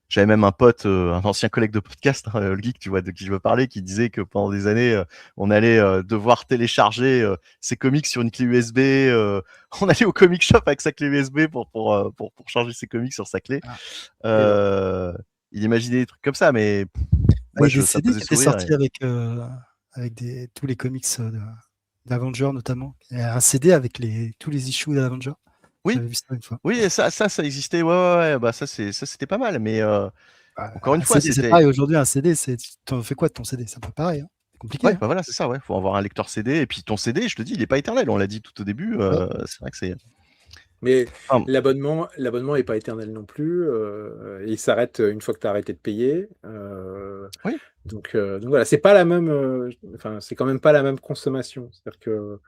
j'avais même un pote, un ancien collègue de podcast, hein, le geek, tu vois, de qui je veux parler, qui disait que pendant des années, on allait devoir télécharger ses comics sur une clé USB. On allait au comic shop avec sa clé USB pour charger ses comics sur sa clé. Ah. Il imaginait des trucs comme ça, mais Il y moi, a des ça me CD faisait qui étaient sourire. sortis avec tous les comics d'Avengers notamment. Il y a un CD avec tous les issues d'Avengers. Oui, J'avais vu ça une fois. oui, et ça existait. Ouais, ouais, ouais, bah ça, c'était pas mal, mais encore une Un fois, CD, c'est c'était. pareil. Aujourd'hui, un CD, tu en fais quoi de ton CD? C'est un peu pareil, hein. C'est compliqué, Ouais, hein. bah voilà, c'est ça, ouais. Faut avoir un lecteur CD. Et puis ton CD, je te dis, il est pas éternel. On l'a dit tout au début. Ouais. C'est vrai que c'est. Mais Enfin, l'abonnement n'est pas éternel non plus. Il s'arrête une fois que tu as arrêté de payer. oui, Donc voilà, c'est pas la même. Enfin, c'est quand même pas la même consommation. C'est-à-dire que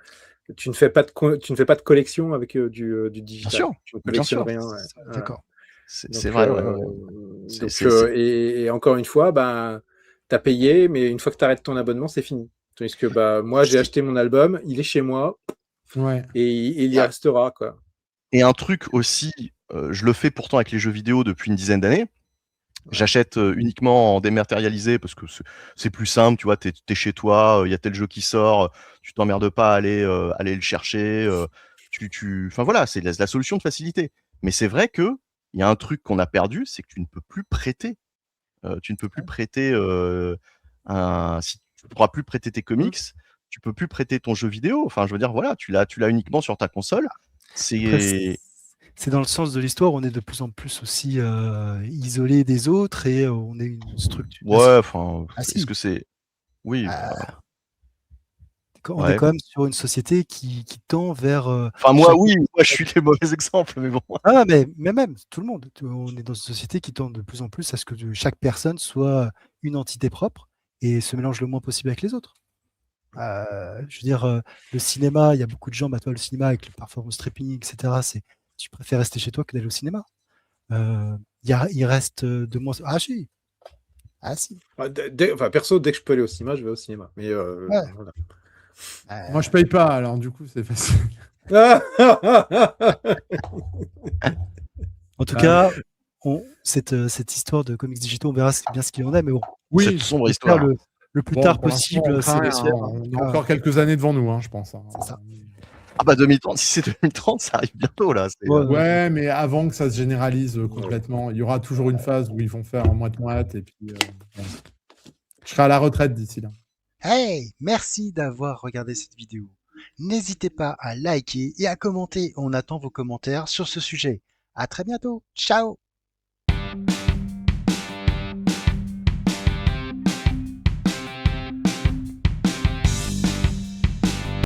tu ne fais pas de collection avec du bien digital. sûr, Tu ne bien collectionnes sûr. rien. Ouais. Voilà. D'accord. C'est Donc, vrai, ouais, ouais, ouais. et encore une fois, ben, tu as payé, mais une fois que tu arrêtes ton abonnement, c'est fini. Tandis que bah, moi, j'ai acheté mon album, il est chez moi Ouais. et il y restera, quoi. Et un truc aussi, je le fais pourtant avec les jeux vidéo depuis une dizaine d'années. J'achète uniquement en dématérialisé parce que c'est plus simple, tu vois, t'es chez toi, il y a tel jeu qui sort, tu t'emmerdes pas à aller le chercher, enfin voilà, c'est la solution de facilité. Mais c'est vrai que il y a un truc qu'on a perdu, c'est que tu ne peux plus prêter. Tu ne peux plus prêter si tu ne pourras plus prêter tes Mmh. comics. tu peux plus prêter ton jeu vidéo. Enfin, je veux dire, voilà, tu l'as uniquement sur ta console. Après, c'est dans le sens de l'histoire, on est de plus en plus aussi isolé des autres et on est une structure. Ouais, enfin, si. est-ce que c'est... Oui. On est quand même sur une société qui tend vers. Enfin, moi, moi, je suis les mauvais exemples, mais bon. Ah, mais même, tout le monde. On est dans une société qui tend de plus en plus à ce que chaque personne soit une entité propre et se mélange le moins possible avec les autres. Je veux dire, le cinéma, il y a beaucoup de gens, bah, toi, le cinéma avec le performance stripping, etc., tu préfères rester chez toi que d'aller au cinéma. Il reste de moins. Ah, si. Ah, si. Enfin, perso, dès que je peux aller au cinéma, je vais au cinéma. Mais Ouais. voilà. Moi, je paye pas, alors du coup, c'est facile. En tout cas, cette histoire de comics digitaux, on verra bien ce qu'il en est, mais bon. Cette sombre histoire. Le plus tard possible, c'est le ciel. On a encore quelques années devant nous, je pense. C'est ça. Ah bah 2030, si c'est 2030, ça arrive bientôt là. Ouais, mais avant que ça se généralise complètement, il y aura toujours une phase où ils vont faire en moite-moite et puis je serai à la retraite d'ici là. Hey, merci d'avoir regardé cette vidéo. N'hésitez pas à liker et à commenter. On attend vos commentaires sur ce sujet. À très bientôt. Ciao.